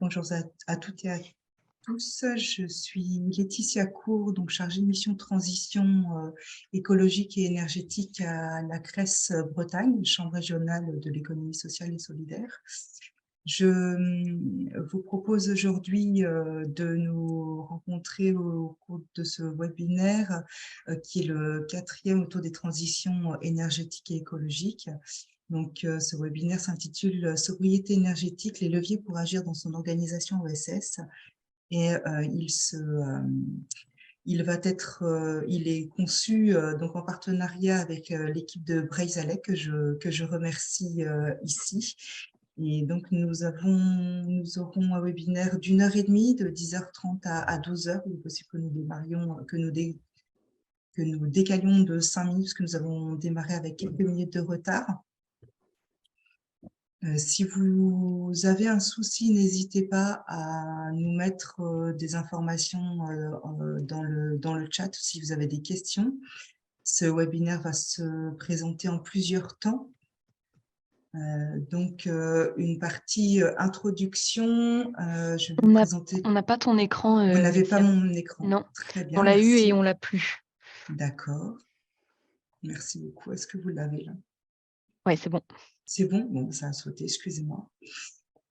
Bonjour à toutes et à tous. Je suis Laetitia Cour, donc chargée de mission de transition écologique et énergétique à la CRES Bretagne, Chambre régionale de l'économie sociale et solidaire. Je vous propose aujourd'hui de nous rencontrer au cours de ce webinaire qui est le 4e autour des transitions énergétiques et écologiques. Donc, ce webinaire s'intitule « Sobriété énergétique, les leviers pour agir dans son organisation OSS ». Et il est conçu donc en partenariat avec l'équipe de Breizalec que je remercie ici. Et donc, nous aurons un webinaire d'1h30, de 10h30 à 12h. Il est possible que nous démarrions, que nous décalions de 5 minutes, parce que nous avons démarré avec quelques minutes de retard. Si vous avez un souci, n'hésitez pas à nous mettre des informations dans le chat si vous avez des questions. Ce webinaire va se présenter en plusieurs temps. Donc, une partie introduction, je vais vous présenter. On n'a pas ton écran. Vous n'avez pas Laetitia. mon écran. Non, Très bien, on l'a eu merci. et on l'a plus. D'accord. Merci beaucoup. Est-ce que vous l'avez là? Oui, c'est bon. C'est bon? Bon, ça a sauté, excusez-moi.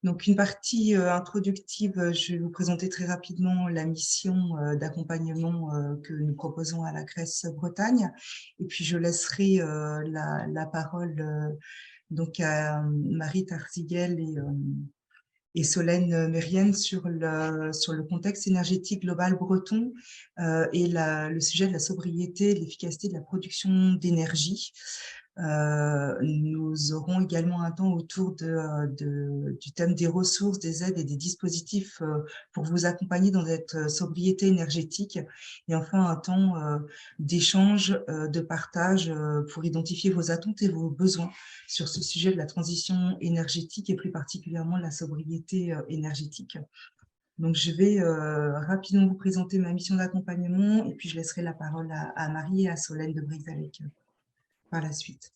Donc, une partie introductive, je vais vous présenter très rapidement la mission d'accompagnement que nous proposons à la CRES Bretagne. Et puis, je laisserai la parole donc à Marie Tarziguel et Solène Mérienne sur le contexte énergétique global breton et le sujet de la sobriété, de l'efficacité de la production d'énergie. Nous aurons également un temps autour du thème des ressources, des aides et des dispositifs pour vous accompagner dans cette sobriété énergétique. Et enfin, un temps d'échange, de partage pour identifier vos attentes et vos besoins sur ce sujet de la transition énergétique et plus particulièrement de la sobriété énergétique. Donc, je vais rapidement vous présenter ma mission d'accompagnement et puis je laisserai la parole à Marie et à Solène de Breizalec par la suite.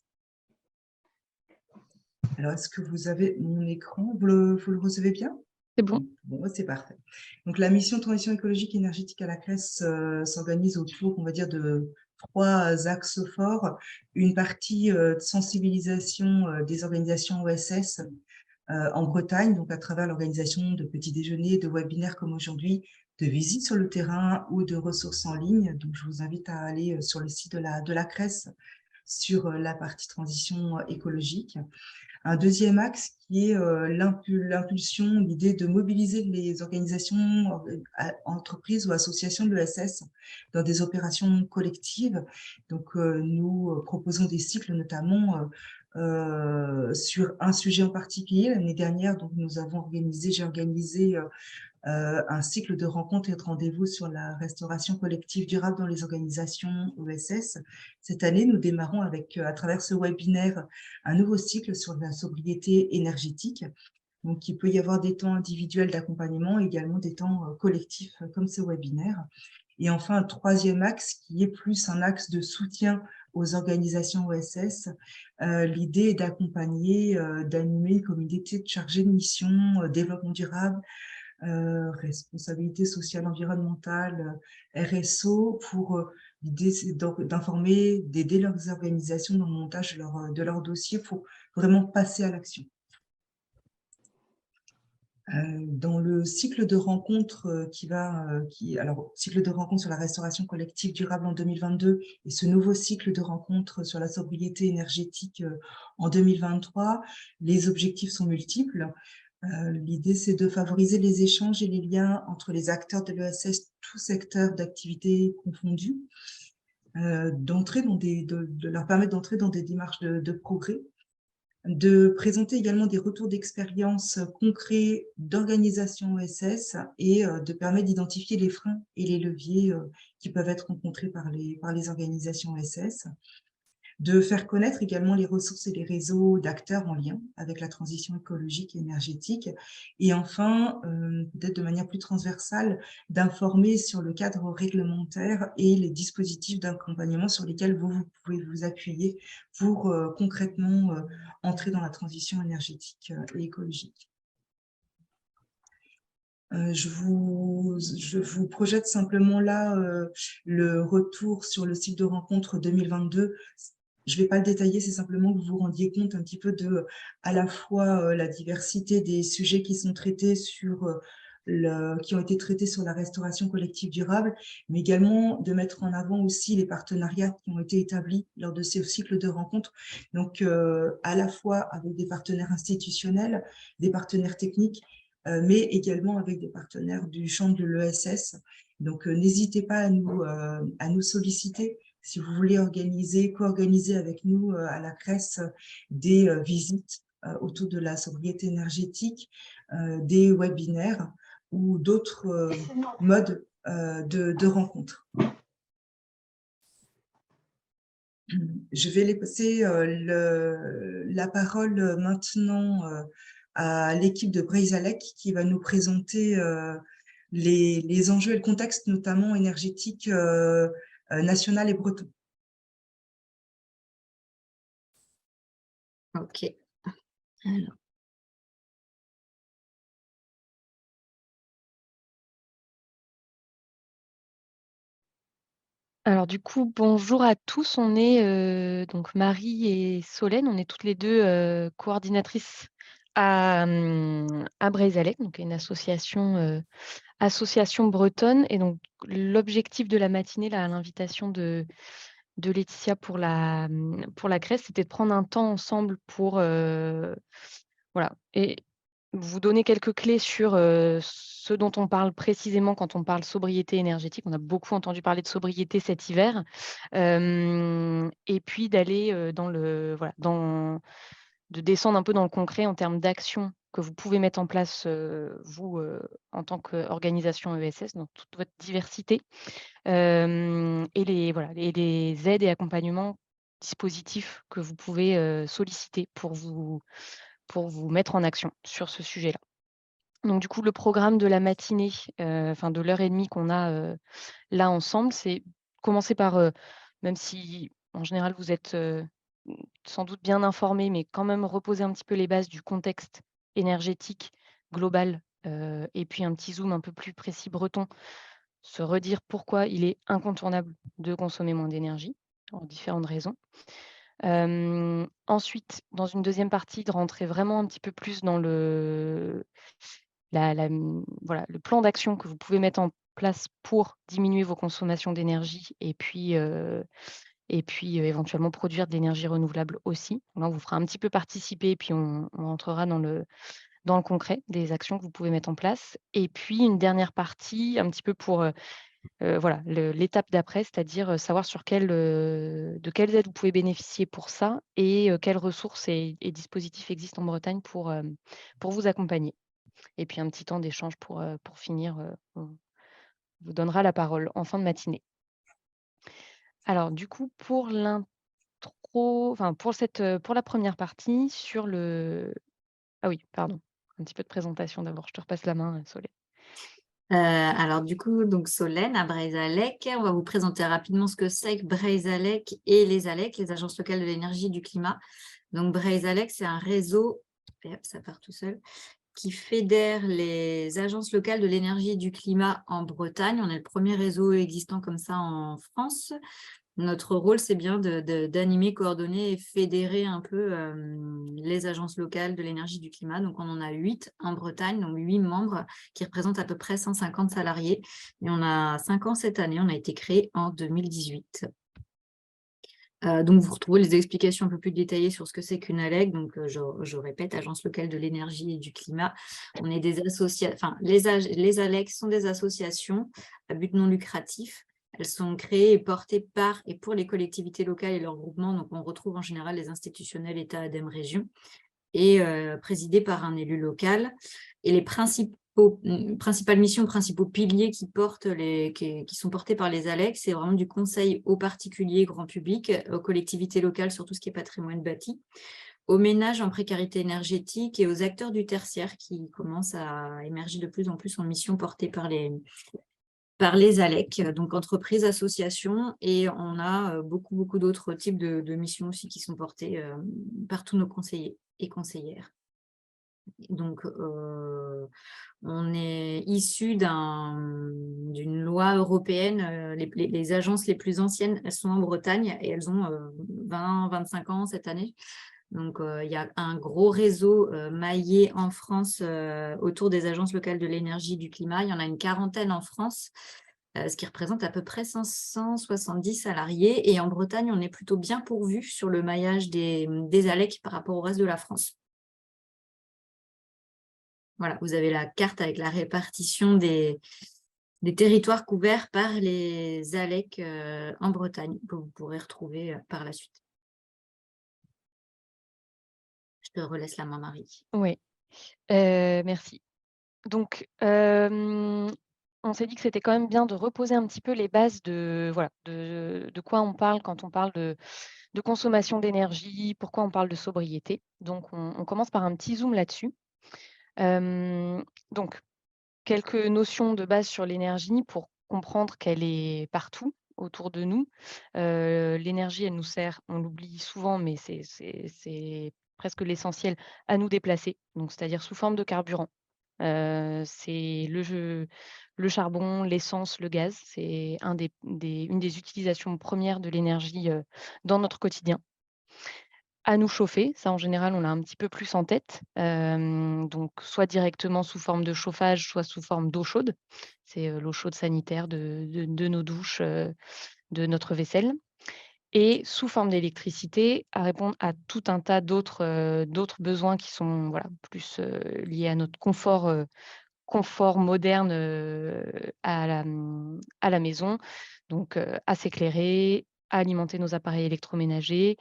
Alors, est-ce que vous avez mon écran? Vous le recevez bien? C'est bon. Bon, c'est parfait. Donc, la mission de transition écologique et énergétique à la CRES s'organise autour, on va dire, de 3 axes forts. Une partie de sensibilisation des organisations OSS en Bretagne, donc à travers l'organisation de petits déjeuners, de webinaires comme aujourd'hui, de visites sur le terrain ou de ressources en ligne. Donc, je vous invite à aller sur le site de la CRES sur la partie transition écologique. Un deuxième axe qui est l'impulsion, l'idée de mobiliser les organisations, entreprises ou associations de l'ESS dans des opérations collectives. Donc, nous proposons des cycles notamment sur un sujet en particulier. L'année dernière, donc, j'ai organisé un cycle de rencontres et de rendez-vous sur la restauration collective durable dans les organisations OSS. Cette année, nous démarrons avec, à travers ce webinaire, un nouveau cycle sur la sobriété énergétique. Donc, il peut y avoir des temps individuels d'accompagnement, également des temps collectifs comme ce webinaire. Et enfin, un troisième axe qui est plus un axe de soutien aux organisations OSS. L'idée est d'accompagner, d'animer une communauté chargée de mission, développement durable, responsabilité sociale environnementale, RSO, pour l'idée d'informer, d'aider leurs organisations dans le montage de leur dossier pour vraiment passer à l'action. Dans le cycle de rencontres cycle de rencontres sur la restauration collective durable en 2022 et ce nouveau cycle de rencontres sur la sobriété énergétique en 2023, les objectifs sont multiples. L'idée, c'est de favoriser les échanges et les liens entre les acteurs de l'ESS, tous secteurs d'activité confondus, de leur permettre d'entrer dans des démarches de progrès, de présenter également des retours d'expérience concrets d'organisations OSS et de permettre d'identifier les freins et les leviers qui peuvent être rencontrés par les organisations OSS. De faire connaître également les ressources et les réseaux d'acteurs en lien avec la transition écologique et énergétique. Et enfin, peut-être de manière plus transversale, d'informer sur le cadre réglementaire et les dispositifs d'accompagnement sur lesquels vous pouvez vous appuyer pour concrètement entrer dans la transition énergétique et écologique. Je vous projette simplement là le retour sur le cycle de rencontre 2022. Je ne vais pas le détailler, c'est simplement que vous vous rendiez compte un petit peu de à la fois la diversité des sujets qui sont traités qui ont été traités sur la restauration collective durable, mais également de mettre en avant aussi les partenariats qui ont été établis lors de ces cycles de rencontres. Donc, à la fois avec des partenaires institutionnels, des partenaires techniques, mais également avec des partenaires du champ de l'ESS. Donc, n'hésitez pas à nous solliciter si vous voulez co-organiser avec nous à la CRES des visites autour de la sobriété énergétique, des webinaires ou d'autres modes de rencontres. Je vais laisser la parole maintenant à l'équipe de Breizalec qui va nous présenter les enjeux et le contexte, notamment énergétique national et breton. Ok. Alors du coup, bonjour à tous. On est donc Marie et Solène, on est toutes les deux coordinatrices à Breizalec, donc une association bretonne. Et donc l'objectif de la matinée, là, à l'invitation de Laetitia pour la Grèce, c'était de prendre un temps ensemble pour voilà, et vous donner quelques clés sur ce dont on parle précisément quand on parle sobriété énergétique. On a beaucoup entendu parler de sobriété cet hiver. Et puis d'aller voilà, de descendre un peu dans le concret en termes d'actions que vous pouvez mettre en place, vous, en tant qu'organisation ESS, dans toute votre diversité, et les aides et accompagnements dispositifs que vous pouvez solliciter pour vous mettre en action sur ce sujet-là. Donc du coup, le programme de la matinée, enfin de l'heure et demie qu'on a là ensemble, c'est commencer par, même si en général vous êtes sans doute bien informés, mais quand même reposer un petit peu les bases du contexte énergétique global, et puis un petit zoom un peu plus précis breton, se redire pourquoi il est incontournable de consommer moins d'énergie, pour différentes raisons. Ensuite, dans une deuxième partie, de rentrer vraiment un petit peu plus dans voilà, le plan d'action que vous pouvez mettre en place pour diminuer vos consommations d'énergie et puis éventuellement produire de l'énergie renouvelable aussi. Là, on vous fera un petit peu participer et puis on rentrera dans le concret des actions que vous pouvez mettre en place. Et puis une dernière partie, un petit peu pour voilà, l'étape d'après, c'est-à-dire savoir de quelles aides vous pouvez bénéficier pour ça et quelles ressources et dispositifs existent en Bretagne pour vous accompagner. Et puis un petit temps d'échange pour finir. On vous donnera la parole en fin de matinée. Alors du coup, pour enfin pour la première partie sur le... Ah oui, pardon, un petit peu de présentation d'abord. Je te repasse la main, Solène. Alors du coup, donc Solène à Breizalec, on va vous présenter rapidement ce que c'est que Breizalec et les ALEC, les agences locales de l'énergie et du climat. Donc Breizalec, c'est un réseau, et hop, ça part tout seul, qui fédère les agences locales de l'énergie et du climat en Bretagne. On est le premier réseau existant comme ça en France. Notre rôle, c'est bien d'animer, coordonner et fédérer un peu les agences locales de l'énergie et du climat. Donc, on en a 8 en Bretagne, donc 8 membres qui représentent à peu près 150 salariés. Et on a 5 ans cette année, on a été créé en 2018. Donc, vous retrouvez les explications un peu plus détaillées sur ce que c'est qu'une ALEC. Donc, je répète, Agence locale de l'énergie et du climat. On est des associations, enfin, les ALEC sont des associations à but non lucratif. Elles sont créées et portées par et pour les collectivités locales et leurs groupements. Donc, on retrouve en général les institutionnels, État, ADEME, région, et présidées par un élu local. Et les principales missions, principaux piliers qui sont portés par les ALEC, c'est vraiment du conseil aux particuliers, grand public, aux collectivités locales sur tout ce qui est patrimoine bâti, aux ménages en précarité énergétique et aux acteurs du tertiaire qui commencent à émerger de plus en plus en mission portée par les ALEC, donc entreprises, associations, et on a beaucoup d'autres types de missions aussi qui sont portées par tous nos conseillers et conseillères. Donc, on est est issu d'une loi européenne. Les agences les plus anciennes, elles sont en Bretagne et elles ont 20-25 ans cette année. Donc, il y a un gros réseau maillé en France autour des agences locales de l'énergie et du climat. Il y en a une quarantaine en France, ce qui représente à peu près 570 salariés. Et en Bretagne, on est plutôt bien pourvu sur le maillage des ALEC par rapport au reste de la France. Voilà, vous avez la carte avec la répartition des territoires couverts par les ALEC en Bretagne, que vous pourrez retrouver par la suite. Je te relaisse la main, Marie. Oui, merci. Donc, on s'est dit que c'était quand même bien de reposer un petit peu les bases de quoi on parle quand on parle de consommation d'énergie, pourquoi on parle de sobriété. Donc, on commence par un petit zoom là-dessus. Donc, quelques notions de base sur l'énergie pour comprendre qu'elle est partout autour de nous. L'énergie, elle nous sert, on l'oublie souvent, mais c'est presque l'essentiel, à nous déplacer, donc c'est-à-dire sous forme de carburant. C'est le charbon, l'essence, le gaz, c'est une des utilisations premières de l'énergie dans notre quotidien. À nous chauffer, ça en général, on l'a un petit peu plus en tête, donc soit directement sous forme de chauffage, soit sous forme d'eau chaude. C'est l'eau chaude sanitaire de nos douches, de notre vaisselle, et sous forme d'électricité, à répondre à tout un tas d'autres besoins qui sont plus liés à notre confort moderne à la maison, donc à s'éclairer, à alimenter nos appareils électroménagers,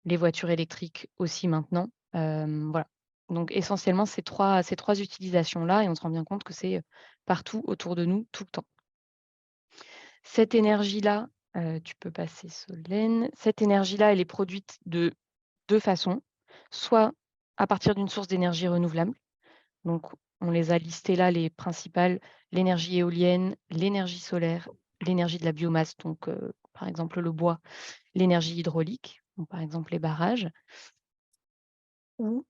les voitures électriques aussi maintenant. Voilà. Donc essentiellement ces trois utilisations-là, et on se rend bien compte que c'est partout autour de nous, tout le temps. Cette énergie-là, tu peux passer Solène. Cette énergie-là, elle est produite de 2 façons, soit à partir d'une source d'énergie renouvelable. Donc on les a listées là, les principales: l'énergie éolienne, l'énergie solaire, l'énergie de la biomasse, donc par exemple le bois, l'énergie hydraulique, donc par exemple les barrages, ou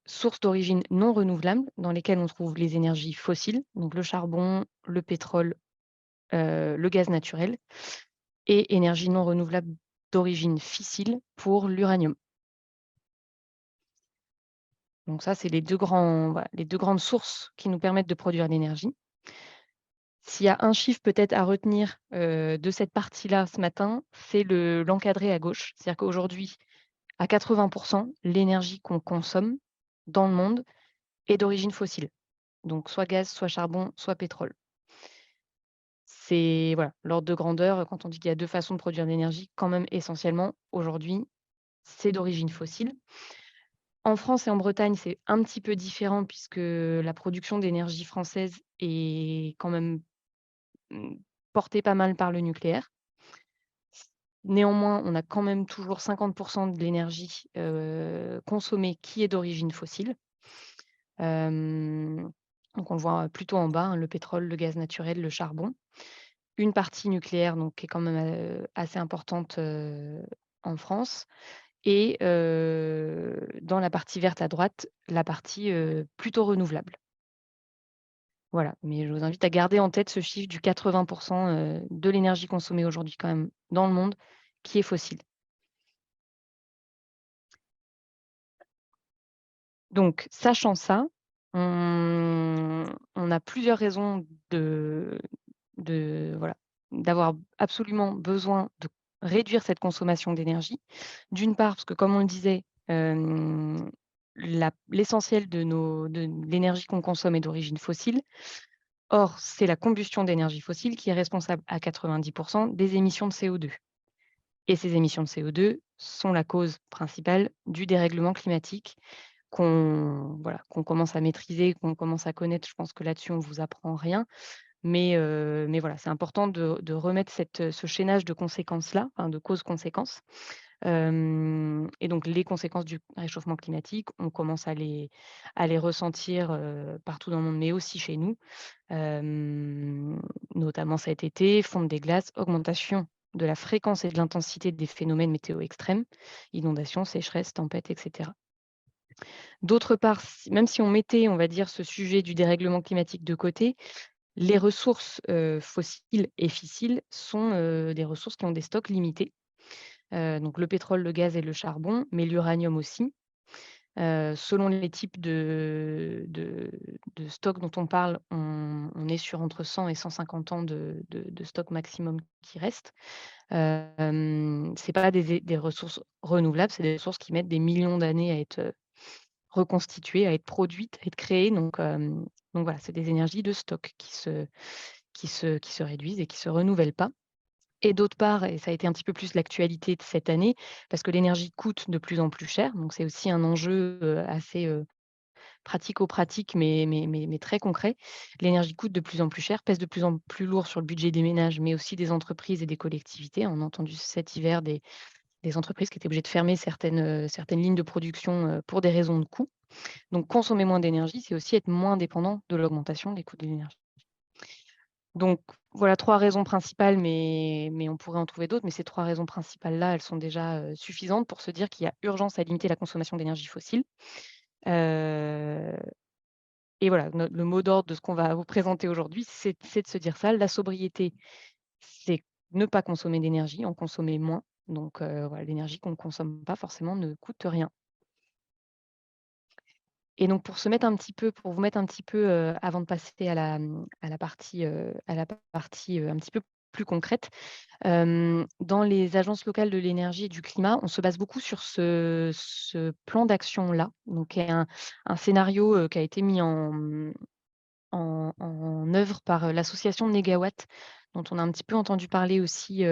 sources d'origine non renouvelable dans lesquelles on trouve les énergies fossiles, donc le charbon, le pétrole, le gaz naturel, et énergie non renouvelable d'origine fissile pour l'uranium. Donc ça, c'est les deux grandes sources qui nous permettent de produire l'énergie. S'il y a un chiffre peut-être à retenir de cette partie-là ce matin, c'est l'encadré à gauche. C'est-à-dire qu'aujourd'hui, à 80%, l'énergie qu'on consomme dans le monde est d'origine fossile. Donc soit gaz, soit charbon, soit pétrole. C'est l'ordre de grandeur quand on dit qu'il y a 2 façons de produire de l'énergie, quand même essentiellement aujourd'hui, c'est d'origine fossile. En France et en Bretagne, c'est un petit peu différent puisque la production d'énergie française est quand même portée pas mal par le nucléaire. Néanmoins, on a quand même toujours 50% de l'énergie consommée qui est d'origine fossile. Donc on le voit plutôt en bas, le pétrole, le gaz naturel, le charbon. Une partie nucléaire, donc qui est quand même assez importante en France, et dans la partie verte à droite, la partie plutôt renouvelable. Voilà, mais je vous invite à garder en tête ce chiffre du 80% de l'énergie consommée aujourd'hui quand même dans le monde qui est fossile. Donc sachant ça, on a plusieurs raisons d'avoir absolument besoin de réduire cette consommation d'énergie. D'une part, parce que comme on le disait, l'essentiel de l'énergie qu'on consomme est d'origine fossile. Or, c'est la combustion d'énergie fossile qui est responsable à 90% des émissions de CO2. Et ces émissions de CO2 sont la cause principale du dérèglement climatique qu'on commence à maîtriser, qu'on commence à connaître. Je pense que là-dessus, on ne vous apprend rien. Mais voilà, c'est important de remettre ce chaînage de conséquences-là, de causes-conséquences. Et donc les conséquences du réchauffement climatique, on commence à les ressentir partout dans le monde, mais aussi chez nous, notamment cet été: fonte des glaces, augmentation de la fréquence et de l'intensité des phénomènes météo extrêmes, inondations, sécheresses, tempêtes, etc. D'autre part, même si on mettait, on va dire, ce sujet du dérèglement climatique de côté, les ressources fossiles et fissiles sont des ressources qui ont des stocks limités. Donc le pétrole, le gaz et le charbon, mais l'uranium aussi. Selon les types de stocks dont on parle, on est sur entre 100 et 150 ans de stock maximum qui reste. C'est pas des ressources renouvelables, c'est des ressources qui mettent des millions d'années à être reconstituées, à être produites, à être créées. Donc voilà, c'est des énergies de stock qui se réduisent et qui se renouvellent pas. Et d'autre part, et ça a été un petit peu plus l'actualité de cette année, parce que l'énergie coûte de plus en plus cher, donc c'est aussi un enjeu, assez, pratico-pratique, mais très concret. L'énergie coûte de plus en plus cher, pèse de plus en plus lourd sur le budget des ménages, mais aussi des entreprises et des collectivités. On a entendu cet hiver des entreprises qui étaient obligées de fermer certaines lignes de production, pour des raisons de coût. Donc consommer moins d'énergie, c'est aussi être moins dépendant de l'augmentation des coûts de l'énergie. Donc voilà 3 raisons principales, mais on pourrait en trouver d'autres, mais ces 3 raisons principales-là, elles sont déjà, suffisantes pour se dire qu'il y a urgence à limiter la consommation d'énergie fossile. Heu et voilà, le mot d'ordre de ce qu'on va vous présenter aujourd'hui, c'est de se dire ça. La sobriété, c'est ne pas consommer d'énergie, en consommer moins. Donc voilà, l'énergie qu'on ne consomme pas forcément ne coûte rien. Et donc pour vous mettre un petit peu, avant de passer à la partie un petit peu plus concrète, dans les agences locales de l'énergie et du climat, on se base beaucoup sur ce plan d'action-là, donc qui est un scénario, qui a été mis en œuvre par, l'association Négawatt, dont on a un petit peu entendu parler aussi,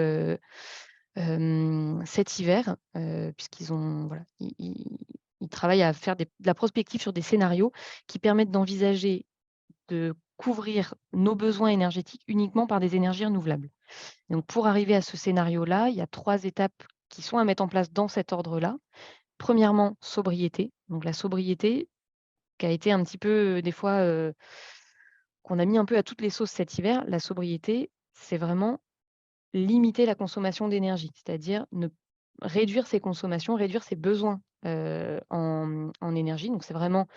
cet hiver, puisqu'ils ont voilà, ils travaillent à faire de la prospective sur des scénarios qui permettent d'envisager de couvrir nos besoins énergétiques uniquement par des énergies renouvelables. Donc pour arriver à ce scénario-là, il y a 3 étapes qui sont à mettre en place dans cet ordre-là. Premièrement, sobriété. Donc la sobriété qui a été un petit peu, des fois, qu'on a mis un peu à toutes les sauces cet hiver. La sobriété, c'est vraiment limiter la consommation d'énergie, c'est-à-dire réduire ses consommations, réduire ses besoins, en énergie. Donc c'est vraiment,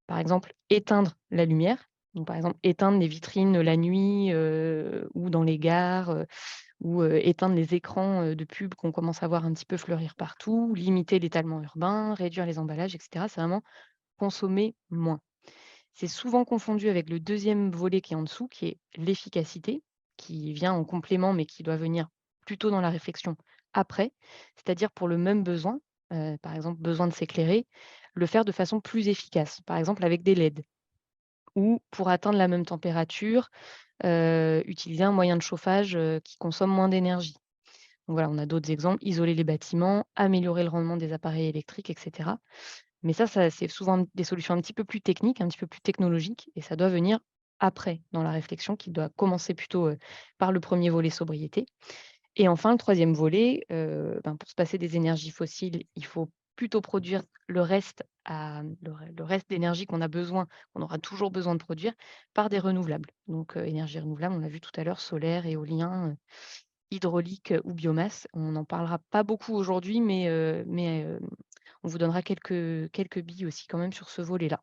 par exemple, éteindre la lumière. Donc par exemple, éteindre les vitrines la nuit, ou dans les gares, ou éteindre les écrans, de pub qu'on commence à voir un petit peu fleurir partout, limiter l'étalement urbain, réduire les emballages et cetera. C'est vraiment consommer moins. C'est souvent confondu avec le deuxième volet qui est en dessous, qui est l'efficacité, qui vient en complément, mais qui doit venir plutôt dans la réflexion après. C'est-à-dire pour le même besoin, par exemple besoin de s'éclairer, le faire de façon plus efficace, par exemple avec des LED ou pour atteindre la même température, utiliser un moyen de chauffage, qui consomme moins d'énergie. Donc voilà, on a d'autres exemples, isoler les bâtiments, améliorer le rendement des appareils électriques et cetera. Mais ça c'est souvent des solutions un petit peu plus techniques, un petit peu plus technologiques et ça doit venir après dans la réflexion qui doit commencer plutôt, par le premier volet sobriété. Et enfin le troisième volet, pour se passer des énergies fossiles, il faut plutôt produire le reste d'énergie qu'on a besoin, qu'on aura toujours besoin de produire par des renouvelables. Donc énergie renouvelable, on l'a vu tout à l'heure, solaire, éolien, hydraulique, ou biomasse. On n'en parlera pas beaucoup aujourd'hui, mais on vous donnera quelques billes aussi quand même sur ce volet-là.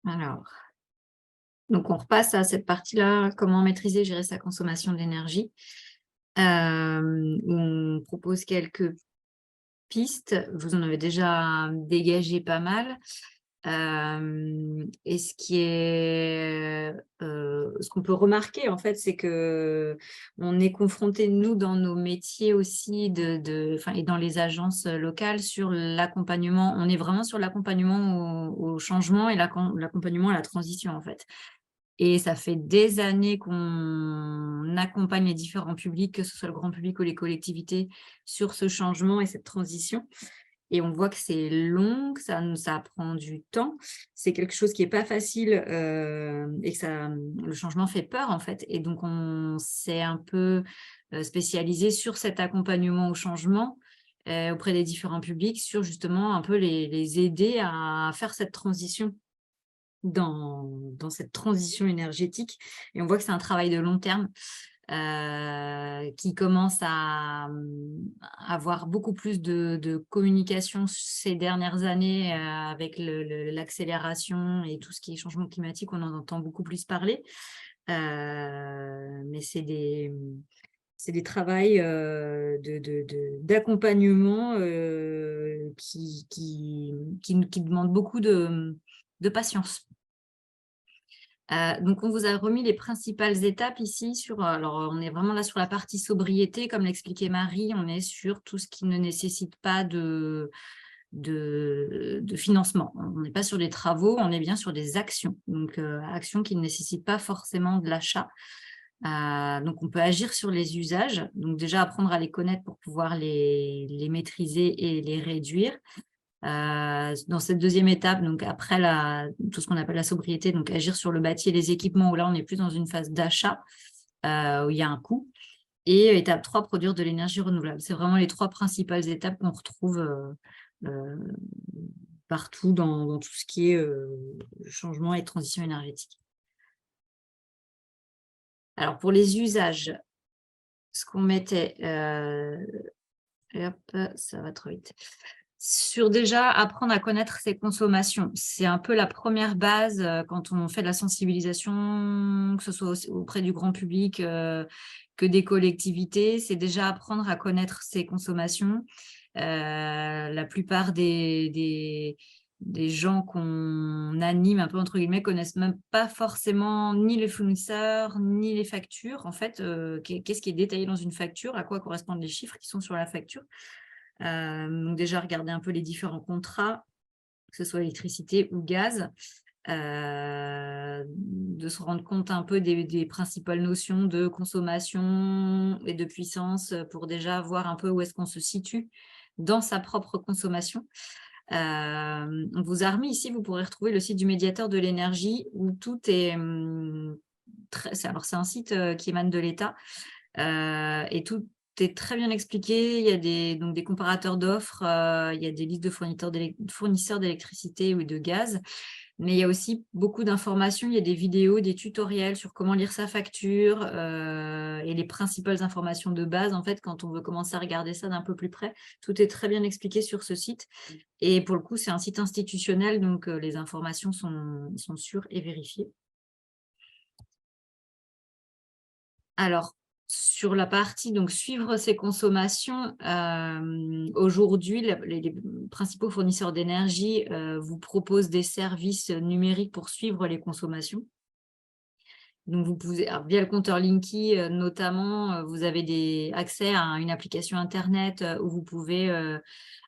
Alors, donc on repasse à cette partie-là, comment maîtriser et gérer sa consommation d'énergie. Où on propose quelques pistes. Vous en avez déjà dégagé pas mal. Et ce qu'on peut remarquer, en fait, c'est que on est confronté, nous, dans nos métiers aussi, et dans les agences locales, sur l'accompagnement. On est vraiment sur l'accompagnement au changement et l'accompagnement à la transition, en fait. Et ça fait des années qu'on accompagne les différents publics, que ce soit le grand public ou les collectivités, sur ce changement et cette transition. Et on voit que c'est long, que ça prend du temps. C'est quelque chose qui n'est pas facile, et que le changement fait peur, en fait. Et donc, on s'est un peu spécialisé sur cet accompagnement au changement auprès des différents publics, sur justement un peu les aider à faire cette transition dans cette transition énergétique. Et on voit que c'est un travail de long terme. qui commence à avoir beaucoup plus de communication ces dernières années avec l'accélération et tout ce qui est changement climatique, on en entend beaucoup plus parler. Mais c'est des travails d'accompagnement qui demandent beaucoup de patience. Donc, on vous a remis les principales étapes ici. Alors, on est vraiment là sur la partie sobriété. Comme l'expliquait Marie, on est sur tout ce qui ne nécessite pas de financement. On n'est pas sur des travaux, on est bien sur des actions. Donc, actions qui ne nécessitent pas forcément de l'achat. Donc, on peut agir sur les usages. Donc, déjà, apprendre à les connaître pour pouvoir les maîtriser et les réduire. Dans cette deuxième étape, donc après tout ce qu'on appelle la sobriété, donc agir sur le bâti et les équipements, où là, on est plus dans une phase d'achat, où il y a un coût. Et étape 3, produire de l'énergie renouvelable. C'est vraiment les 3 principales étapes qu'on retrouve partout dans tout ce qui est changement et transition énergétique. Alors, pour les usages, ce qu'on mettait... hop, ça va trop vite. Sur déjà apprendre à connaître ses consommations. C'est un peu la première base quand on fait de la sensibilisation, que ce soit auprès du grand public que des collectivités. C'est déjà apprendre à connaître ses consommations. La plupart des gens qu'on anime, un peu entre guillemets, connaissent même pas forcément ni les fournisseurs, ni les factures. En fait, qu'est-ce qui est détaillé dans une facture, à quoi correspondent les chiffres qui sont sur la facture. Donc déjà, regarder un peu les différents contrats, que ce soit électricité ou gaz, de se rendre compte un peu des principales notions de consommation et de puissance pour déjà voir un peu où est-ce qu'on se situe dans sa propre consommation. On vous a remis ici, vous pourrez retrouver le site du médiateur de l'énergie où tout est... alors, c'est un site qui émane de l'État et tout est très bien expliqué. Il y a donc des comparateurs d'offres, il y a des listes de fournisseurs d'électricité ou de gaz, mais il y a aussi beaucoup d'informations. Il y a des vidéos, des tutoriels sur comment lire sa facture et les principales informations de base. En fait, quand on veut commencer à regarder ça d'un peu plus près, tout est très bien expliqué sur ce site. Et pour le coup, c'est un site institutionnel, donc les informations sont sûres et vérifiées. Alors, sur la partie, donc suivre ses consommations, aujourd'hui, les principaux fournisseurs d'énergie vous proposent des services numériques pour suivre les consommations. Donc, vous pouvez, via le compteur Linky, notamment, vous avez accès à une application Internet où vous pouvez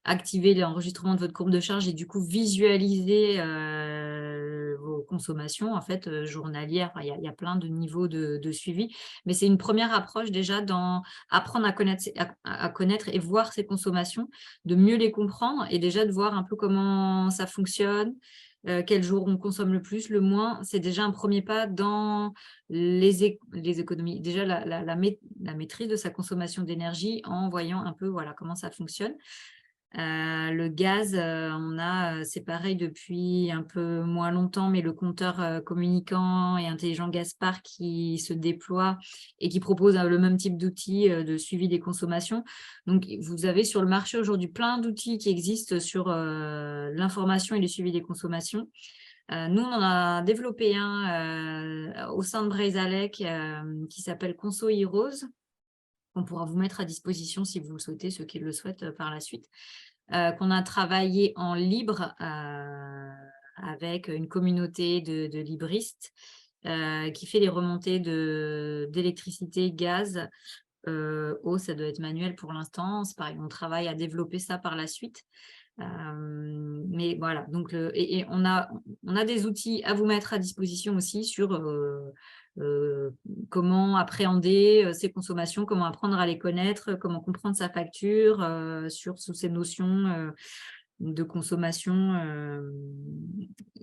activer l'enregistrement de votre courbe de charge et du coup visualiser vos consommations en fait journalières. Enfin, il y a plein de niveaux de suivi, mais c'est une première approche déjà dans apprendre à connaître et voir ses consommations, de mieux les comprendre et déjà de voir un peu comment ça fonctionne. Quel jour on consomme le plus, le moins, c'est déjà un premier pas dans les économies. Déjà, la maîtrise de sa consommation d'énergie en voyant un peu voilà, comment ça fonctionne. Le gaz, c'est pareil depuis un peu moins longtemps, mais le compteur communicant et intelligent Gaspard qui se déploie et qui propose le même type d'outils de suivi des consommations. Donc, vous avez sur le marché aujourd'hui plein d'outils qui existent sur l'information et le suivi des consommations. Nous, on en a développé un au sein de Breizalec qui s'appelle Conso Heroes. On pourra vous mettre à disposition si vous le souhaitez, ceux qui le souhaitent par la suite, qu'on a travaillé en libre avec une communauté de libristes qui fait les remontées d'électricité, gaz, eau, ça doit être manuel pour l'instant. C'est pareil, on travaille à développer ça par la suite. Mais voilà, donc et on a des outils à vous mettre à disposition aussi sur comment appréhender ses consommations, comment apprendre à les connaître, comment comprendre sa facture sous ces notions de consommation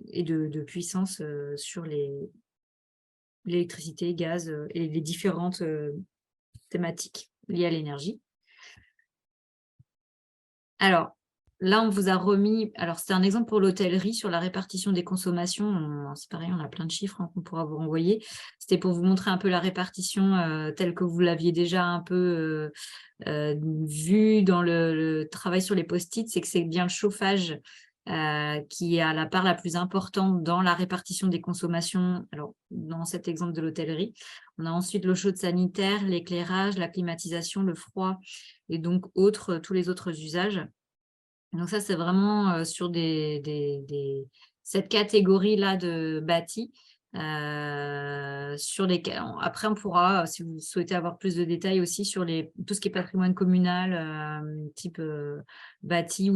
et de puissance sur l'électricité, gaz et les différentes thématiques liées à l'énergie. Alors, là, on vous a remis, alors c'est un exemple pour l'hôtellerie sur la répartition des consommations. C'est pareil, on a plein de chiffres qu'on pourra vous renvoyer. C'était pour vous montrer un peu la répartition telle que vous l'aviez déjà un peu vu dans le travail sur les post-it, c'est que c'est bien le chauffage qui a la part la plus importante dans la répartition des consommations. Alors, dans cet exemple de l'hôtellerie, on a ensuite l'eau chaude sanitaire, l'éclairage, la climatisation, le froid et donc tous les autres usages. Donc ça, c'est vraiment sur cette catégorie-là de bâti. Après, on pourra, si vous souhaitez avoir plus de détails aussi sur tout ce qui est patrimoine communal, type bâti,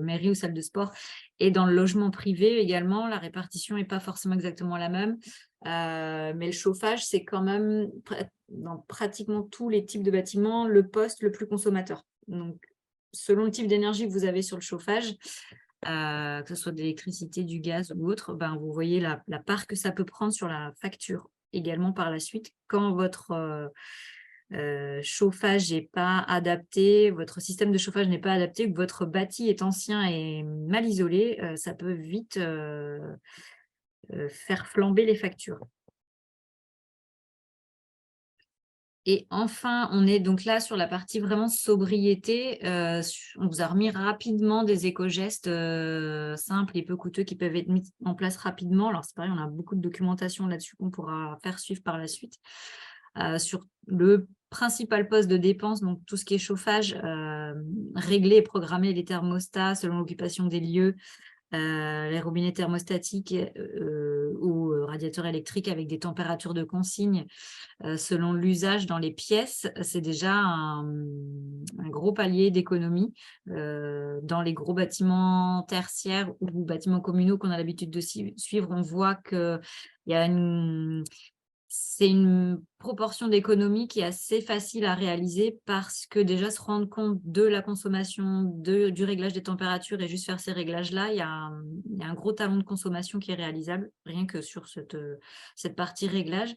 mairie ou salle de sport. Et dans le logement privé également, la répartition n'est pas forcément exactement la même. Mais le chauffage, c'est quand même, dans pratiquement tous les types de bâtiments, le poste le plus consommateur. Donc, selon le type d'énergie que vous avez sur le chauffage, que ce soit de l'électricité, du gaz ou autre, vous voyez la part que ça peut prendre sur la facture également par la suite. Quand votre chauffage n'est pas adapté, votre système de chauffage n'est pas adapté, que votre bâti est ancien et mal isolé, ça peut vite faire flamber les factures. Et enfin, on est donc là sur la partie vraiment sobriété. On vous a remis rapidement des éco-gestes simples et peu coûteux qui peuvent être mis en place rapidement. Alors, c'est pareil, on a beaucoup de documentation là-dessus qu'on pourra faire suivre par la suite. Sur le principal poste de dépense, donc tout ce qui est chauffage, régler et programmer les thermostats selon l'occupation des lieux, les robinets thermostatiques ou radiateurs électriques avec des températures de consigne selon l'usage dans les pièces, c'est déjà un gros palier d'économie. Dans les gros bâtiments tertiaires ou bâtiments communaux qu'on a l'habitude de suivre, on voit qu'il y a c'est une proportion d'économie qui est assez facile à réaliser parce que déjà se rendre compte de la consommation, du réglage des températures et juste faire ces réglages-là, il y a un gros talon de consommation qui est réalisable, rien que sur cette partie réglage.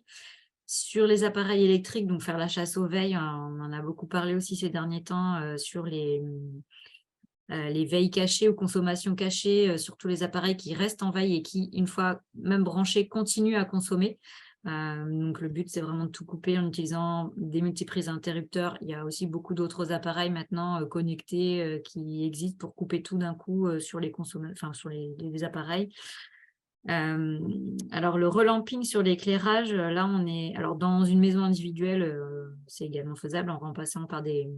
Sur les appareils électriques, donc faire la chasse aux veilles, on en a beaucoup parlé aussi ces derniers temps sur les veilles cachées ou consommations cachées sur tous les appareils qui restent en veille et qui, une fois même branchés, continuent à consommer. Donc le but, c'est vraiment de tout couper en utilisant des multiprises interrupteurs. Il y a aussi beaucoup d'autres appareils maintenant connectés qui existent pour couper tout d'un coup sur les appareils. Alors le relamping sur l'éclairage, là on est dans une maison individuelle, c'est également faisable en remplaçant par des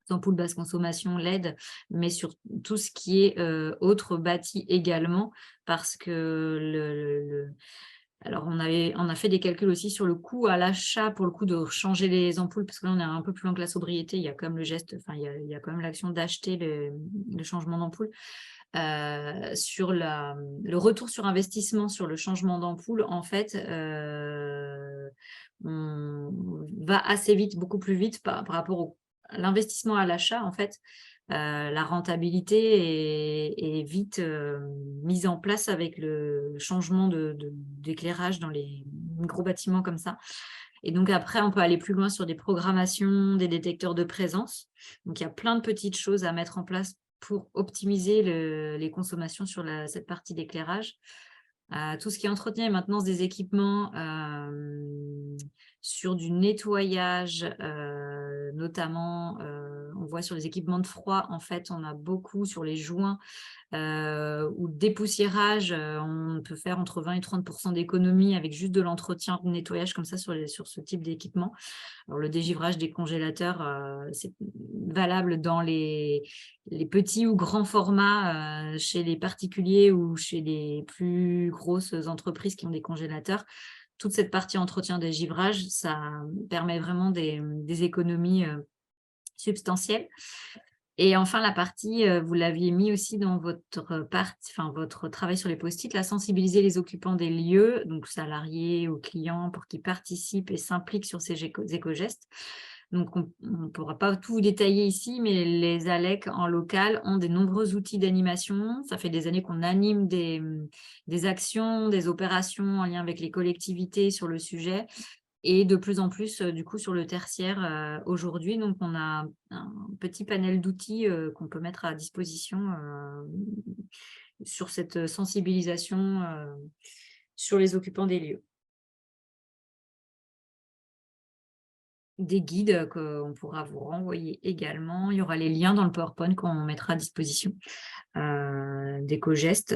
ampoules basse consommation LED, mais sur tout ce qui est autre bâti également, parce que alors, on a fait des calculs aussi sur le coût à l'achat pour le coup de changer les ampoules, parce que là, on est un peu plus loin que la sobriété. Il y a quand même le geste, il y a quand même l'action d'acheter le changement d'ampoule. Sur le retour sur investissement sur le changement d'ampoule, en fait, on va assez vite, beaucoup plus vite par rapport à l'investissement à l'achat, en fait. La rentabilité est vite mise en place avec le changement d'éclairage dans les gros bâtiments comme ça. Et donc après, on peut aller plus loin sur des programmations, des détecteurs de présence. Donc il y a plein de petites choses à mettre en place pour optimiser les consommations sur cette partie d'éclairage. Tout ce qui est entretien et maintenance des équipements, sur du nettoyage, notamment, on voit sur les équipements de froid, en fait, on a beaucoup sur les joints ou dépoussiérage, on peut faire entre 20 et 30% d'économie avec juste de l'entretien, de nettoyage comme ça sur ce type d'équipement. Alors, le dégivrage des congélateurs, c'est valable dans les petits ou grands formats chez les particuliers ou chez les plus grosses entreprises qui ont des congélateurs. Toute cette partie entretien dégivrage, ça permet vraiment des économies substantielles. Et enfin, la partie, vous l'aviez mis aussi dans votre travail sur les post-it, la sensibiliser les occupants des lieux, donc salariés ou clients, pour qu'ils participent et s'impliquent sur ces éco-gestes. Donc, on ne pourra pas tout détailler ici, mais les ALEC en local ont de nombreux outils d'animation. Ça fait des années qu'on anime des actions, des opérations en lien avec les collectivités sur le sujet. et de plus en plus, du coup, sur le tertiaire aujourd'hui. Donc, on a un petit panel d'outils qu'on peut mettre à disposition sur cette sensibilisation sur les occupants des lieux. Des guides qu'on pourra vous renvoyer également. Il y aura les liens dans le PowerPoint qu'on mettra à disposition d'EcoGeste.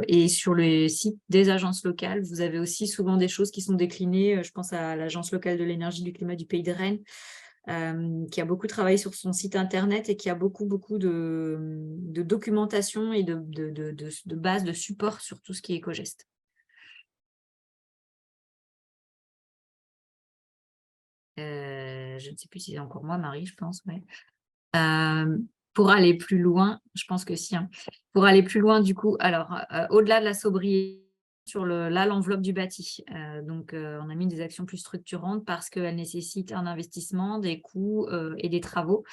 Et sur le site des agences locales, vous avez aussi souvent des choses qui sont déclinées. Je pense à l'Agence locale de l'énergie du climat du Pays de Rennes, qui a beaucoup travaillé sur son site internet et qui a beaucoup de documentation et de bases de support sur tout ce qui est EcoGeste. Je ne sais plus si c'est encore moi, Marie, je pense. Ouais. Pour aller plus loin, je pense que si. Hein. Pour aller plus loin, du coup, alors, au-delà de la sobriété, sur l'enveloppe du bâti. Donc, on a mis des actions plus structurantes parce qu'elles nécessitent un investissement, des coûts et des travaux.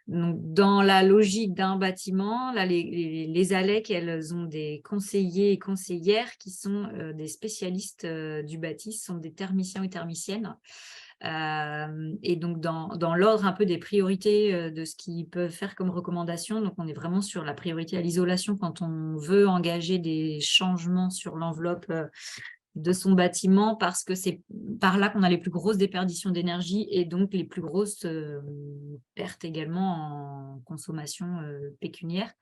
Donc, dans la logique d'un bâtiment, là, les ALEC, elles ont des conseillers et conseillères qui sont des spécialistes du bâti, ce sont des thermiciens ou thermiciennes. Et donc, dans l'ordre un peu des priorités de ce qu'ils peuvent faire comme recommandation, donc on est vraiment sur la priorité à l'isolation quand on veut engager des changements sur l'enveloppe de son bâtiment, parce que c'est par là qu'on a les plus grosses déperditions d'énergie et donc les plus grosses pertes également en consommation pécuniaire.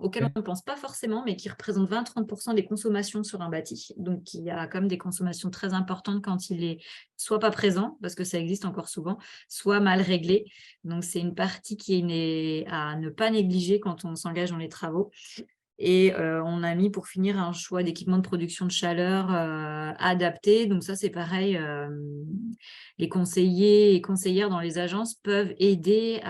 Auquel on ne pense pas forcément, mais qui représente 20-30% des consommations sur un bâti. Donc, il y a quand même des consommations très importantes quand il est soit pas présent, parce que ça existe encore souvent, soit mal réglé. Donc, c'est une partie qui est à ne pas négliger quand on s'engage dans les travaux. Et on a mis pour finir un choix d'équipement de production de chaleur adapté. Donc ça, c'est pareil, les conseillers et conseillères dans les agences peuvent aider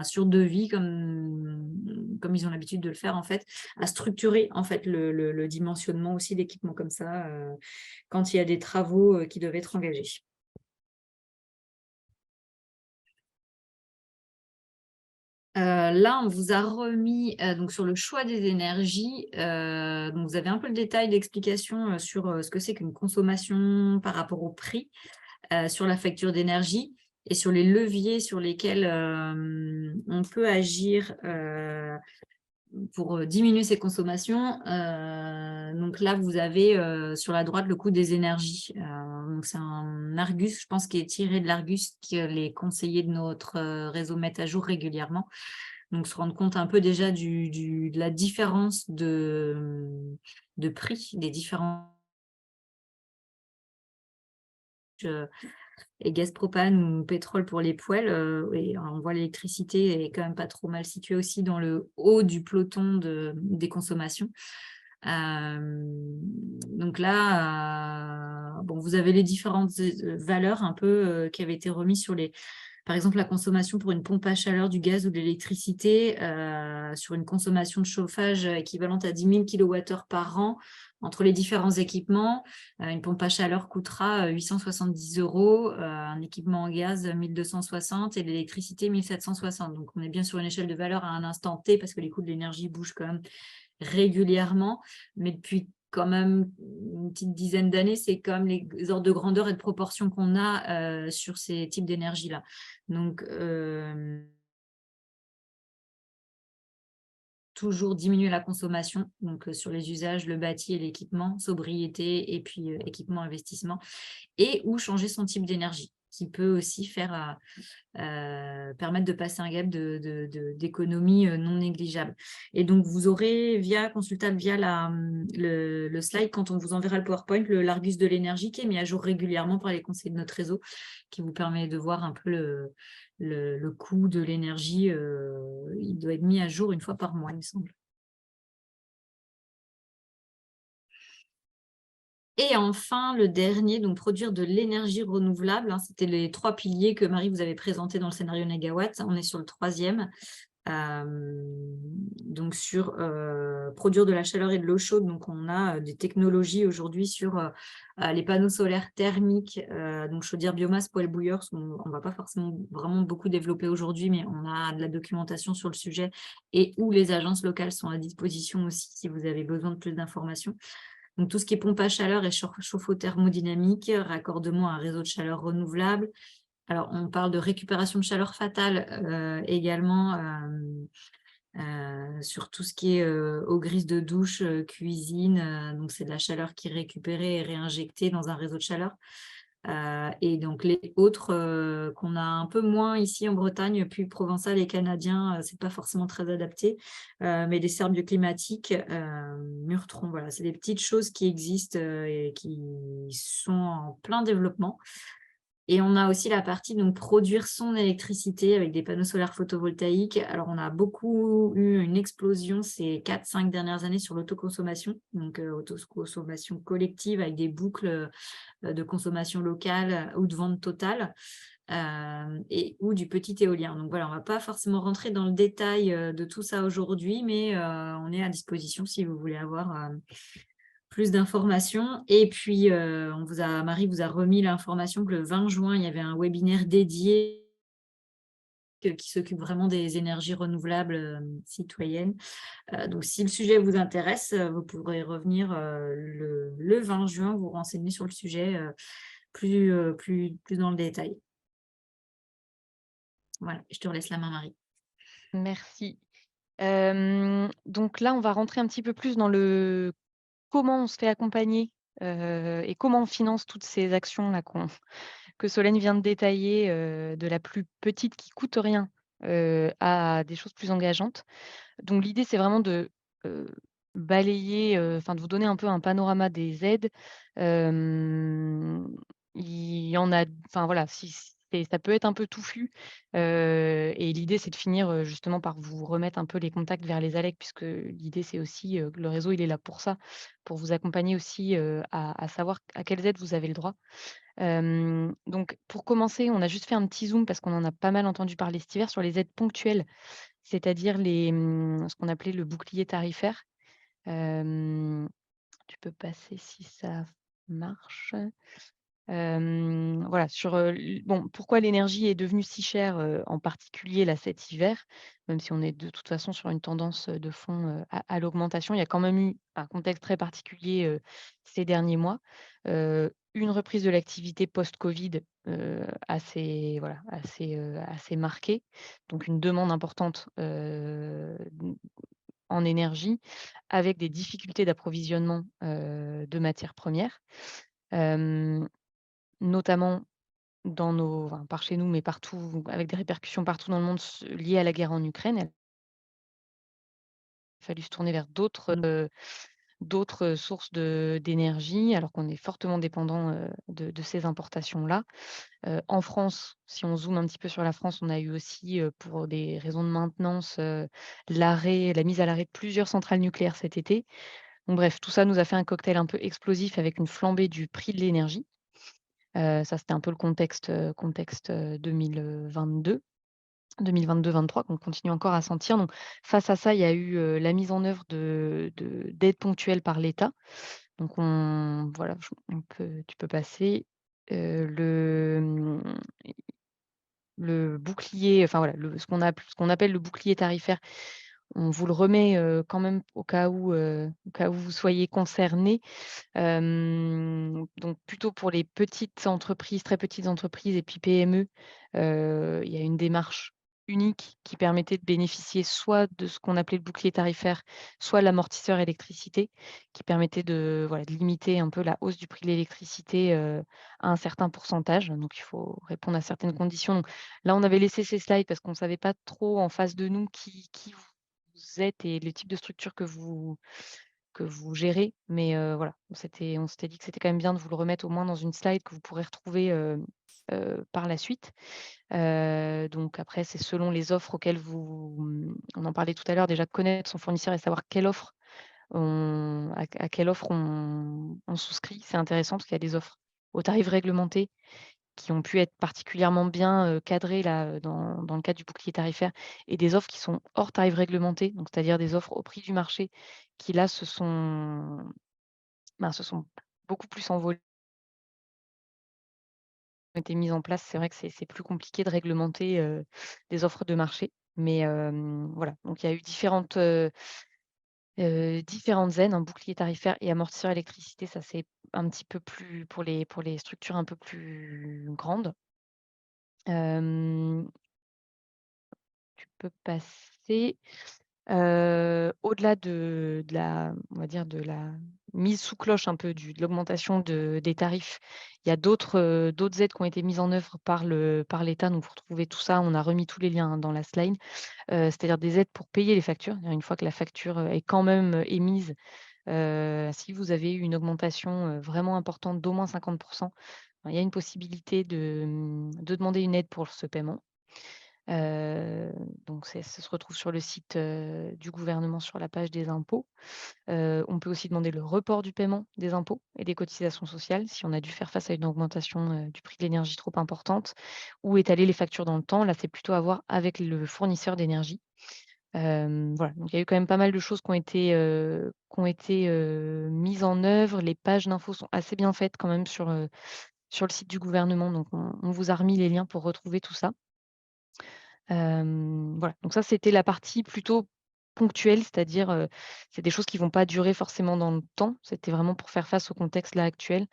sur devis, comme ils ont l'habitude de le faire, en fait, à structurer en fait, le dimensionnement aussi d'équipements comme ça quand il y a des travaux qui doivent être engagés. Là, on vous a remis donc sur le choix des énergies. Donc vous avez un peu le détail d'explication sur ce que c'est qu'une consommation par rapport au prix sur la facture d'énergie et sur les leviers sur lesquels on peut agir pour diminuer ses consommations. Donc là, vous avez sur la droite le coût des énergies. Donc c'est un Argus, je pense, qui est tiré de l'Argus que les conseillers de notre réseau mettent à jour régulièrement. Donc se rendre compte un peu déjà de la différence de prix des différents et gaz propane ou pétrole pour les poêles. Et on voit l'électricité est quand même pas trop mal située aussi dans le haut du peloton des consommations. Donc là, bon, vous avez les différentes valeurs un peu qui avaient été remises sur par exemple, la consommation pour une pompe à chaleur, du gaz ou de l'électricité, sur une consommation de chauffage équivalente à 10 000 kWh par an, entre les différents équipements. Une pompe à chaleur coûtera 870 €, un équipement en gaz 1260 et l'électricité 1760. Donc, on est bien sur une échelle de valeur à un instant T parce que les coûts de l'énergie bougent quand même régulièrement. Mais depuis quand même une petite dizaine d'années, c'est quand même les ordres de grandeur et de proportion qu'on a sur ces types d'énergie-là. Donc, toujours diminuer la consommation, donc sur les usages, le bâti et l'équipement, sobriété et puis équipement, investissement, et ou changer son type d'énergie, qui peut aussi faire permettre de passer un gap d'économie non négligeable. Et donc, vous aurez consultable via le slide, quand on vous enverra le PowerPoint, l'Argus de l'énergie qui est mis à jour régulièrement par les conseillers de notre réseau, qui vous permet de voir un peu le coût de l'énergie. Il doit être mis à jour une fois par mois, il me semble. Et enfin, le dernier, donc produire de l'énergie renouvelable. C'était les 3 piliers que Marie vous avait présentés dans le scénario Négawatt. On est sur le 3e. Donc sur produire de la chaleur et de l'eau chaude. Donc on a des technologies aujourd'hui sur les panneaux solaires thermiques, donc chaudière biomasse, poêle bouilleur, on ne va pas forcément vraiment beaucoup développer aujourd'hui, mais on a de la documentation sur le sujet et où les agences locales sont à disposition aussi si vous avez besoin de plus d'informations. Donc, tout ce qui est pompe à chaleur et chauffe-eau thermodynamique, raccordement à un réseau de chaleur renouvelable. Alors, on parle de récupération de chaleur fatale également sur tout ce qui est eau grise de douche, cuisine. Donc, c'est de la chaleur qui est récupérée et réinjectée dans un réseau de chaleur. Et donc, les autres qu'on a un peu moins ici en Bretagne, puis provençal et canadien, c'est pas forcément très adapté. Mais des serres bioclimatiques, Murtron, voilà, c'est des petites choses qui existent et qui sont en plein développement. Et on a aussi la partie donc produire son électricité avec des panneaux solaires photovoltaïques. Alors, on a beaucoup eu une explosion ces 4-5 dernières années sur l'autoconsommation, donc autoconsommation collective avec des boucles de consommation locale ou de vente totale ou du petit éolien. Donc voilà, on ne va pas forcément rentrer dans le détail de tout ça aujourd'hui, mais on est à disposition si vous voulez avoir plus d'informations. Et puis, Marie vous a remis l'information que le 20 juin, il y avait un webinaire dédié qui s'occupe vraiment des énergies renouvelables citoyennes. Donc, si le sujet vous intéresse, vous pourrez revenir le 20 juin, vous renseigner sur le sujet plus dans le détail. Voilà, je te laisse la main, Marie. Merci. Donc là, on va rentrer un petit peu plus dans le comment on se fait accompagner, et comment on finance toutes ces actions-là que Solène vient de détailler, de la plus petite qui coûte rien, à des choses plus engageantes. Donc l'idée, c'est vraiment de, heu, balayer, enfin de vous donner un peu un panorama des aides. Hem, il y en a enfin voilà, si ça peut être un peu touffu, et l'idée, c'est de finir, justement par vous remettre un peu les contacts vers les ALEC puisque l'idée, c'est aussi, que le réseau, il est là pour ça, pour vous accompagner aussi, à savoir à quelles aides vous avez le droit. Donc pour commencer, on a juste fait un petit zoom parce qu'on en a pas mal entendu parler cet hiver sur les aides ponctuelles, c'est-à-dire ce qu'on appelait le bouclier tarifaire. Tu peux passer si ça marche. Voilà, sur, bon, pourquoi l'énergie est devenue si chère, en particulier là cet hiver, même si on est de toute façon sur une tendance, de fond, à l'augmentation. Il y a quand même eu un contexte très particulier, ces derniers mois. Une reprise de l'activité post-Covid, assez voilà, assez marquée, donc une demande importante, en énergie avec des difficultés d'approvisionnement, de matières premières. Hem Notamment enfin, par chez nous, mais partout, avec des répercussions partout dans le monde liées à la guerre en Ukraine. Il a fallu se tourner vers d'autres sources d'énergie, alors qu'on est fortement dépendant de ces importations-là. En France, si on zoome un petit peu sur la France, on a eu aussi, pour des raisons de maintenance, la mise à l'arrêt de plusieurs centrales nucléaires cet été. Donc bref, tout ça nous a fait un cocktail un peu explosif avec une flambée du prix de l'énergie. Ça, c'était un peu le contexte 2022-23 qu'on continue encore à sentir. Donc face à ça, il y a eu, la mise en œuvre d'aides ponctuelles par l'État. Donc voilà, tu peux passer, le bouclier, enfin voilà, ce qu'on appelle le bouclier tarifaire. On vous le remet, quand même au cas où vous soyez concernés. Donc plutôt pour les petites entreprises, très petites entreprises et puis PME, il y a une démarche unique qui permettait de bénéficier soit de ce qu'on appelait le bouclier tarifaire, soit l'amortisseur électricité, qui permettait voilà, de limiter un peu la hausse du prix de l'électricité, à un certain pourcentage. Donc il faut répondre à certaines conditions. Donc là, on avait laissé ces slides parce qu'on ne savait pas trop en face de nous qui vous êtes et le type de structure que vous gérez. Mais voilà, on s'était dit que c'était quand même bien de vous le remettre au moins dans une slide que vous pourrez retrouver, par la suite. Donc après, c'est selon les offres auxquelles on en parlait tout à l'heure, déjà connaître son fournisseur et savoir à quelle offre on souscrit. C'est intéressant parce qu'il y a des offres au tarif réglementé qui ont pu être particulièrement bien, cadrées là, dans le cadre du bouclier tarifaire et des offres qui sont hors tarif réglementé, donc c'est-à-dire des offres au prix du marché qui là se sont beaucoup plus envolées, ont été mises en place. C'est vrai que c'est plus compliqué de réglementer, des offres de marché, mais voilà, donc il y a eu différentes aides, un bouclier tarifaire et amortisseur électricité, ça c'est un petit peu plus pour les structures un peu plus grandes. Hem, Tu peux passer. Au-delà de la on va dire de la mise sous cloche un peu de l'augmentation des tarifs, il y a d'autres aides qui ont été mises en œuvre par l'État. Donc vous retrouvez tout ça, on a remis tous les liens, hein, dans la slide. C'est-à-dire des aides pour payer les factures. Une fois que la facture, est quand même, émise, si vous avez eu une augmentation, vraiment importante d'au moins 50, il y a une possibilité de demander une aide pour ce paiement. Heu, donc ça se retrouve sur le site, du gouvernement sur la page des impôts. On peut aussi demander le report du paiement des impôts et des cotisations sociales si on a dû faire face à une augmentation, du prix de l'énergie trop importante ou étaler les factures dans le temps. Là, c'est plutôt à voir avec le fournisseur d'énergie. Voilà, donc il y a eu quand même pas mal de choses qui ont été mises en œuvre. Les pages d'infos sont assez bien faites quand même sur le site du gouvernement, donc on vous a remis les liens pour retrouver tout ça. Voilà, donc ça, c'était la partie plutôt ponctuelle, c'est-à-dire, c'est des choses qui vont pas durer forcément dans le temps. C'était vraiment pour faire face au contexte là actuel.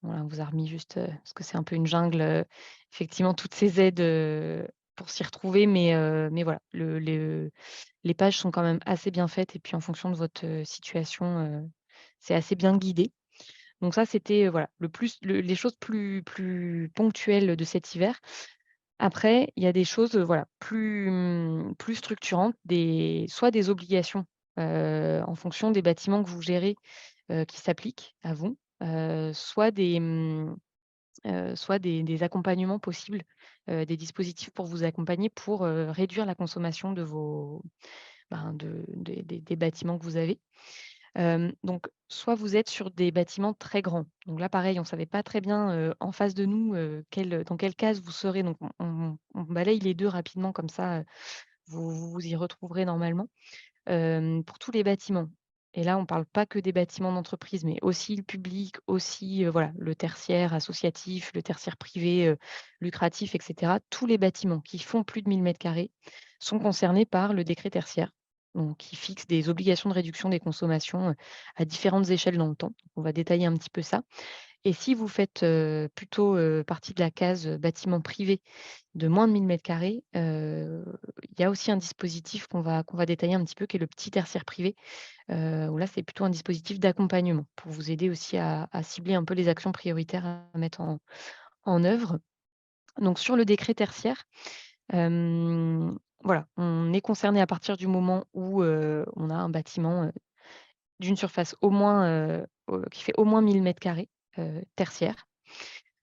Voilà, on vous a remis juste, parce que c'est un peu une jungle, effectivement toutes ces aides, pour s'y retrouver, mais voilà, les pages sont quand même assez bien faites et puis en fonction de votre, situation, c'est assez bien guidé. Donc ça, c'était, voilà, les choses plus ponctuelles de cet hiver. Après, il y a des choses, voilà, plus structurantes, soit des obligations, en fonction des bâtiments que vous gérez, qui s'appliquent à vous, soit des accompagnements possibles, des dispositifs pour vous accompagner pour, réduire la consommation de vos des bâtiments que vous avez. Donc soit vous êtes sur des bâtiments très grands. Donc là, pareil, on ne savait pas très bien, en face de nous, dans quelle case vous serez. Donc on balaye les 2 rapidement comme ça, vous vous y retrouverez normalement. Pour tous les bâtiments et là, on ne parle pas que des bâtiments d'entreprise, mais aussi le public, aussi, voilà, le tertiaire associatif, le tertiaire privé, lucratif et cetera. Tous les bâtiments qui font plus de 1 000 m² sont concernés par le décret tertiaire, donc qui fixe des obligations de réduction des consommations, à différentes échelles dans le temps. On va détailler un petit peu ça et si vous faites, plutôt, partie de la case, bâtiment privé de moins de 1 000 m², il y a aussi un dispositif qu'on va détailler un petit peu qui est le petit tertiaire privé, où là, c'est plutôt un dispositif d'accompagnement pour vous aider aussi à cibler un peu les actions prioritaires à mettre en œuvre. Donc sur le décret tertiaire, voilà, on est concerné à partir du moment où, on a un bâtiment, d'une surface au moins, qui fait au moins 1 000 m², tertiaire.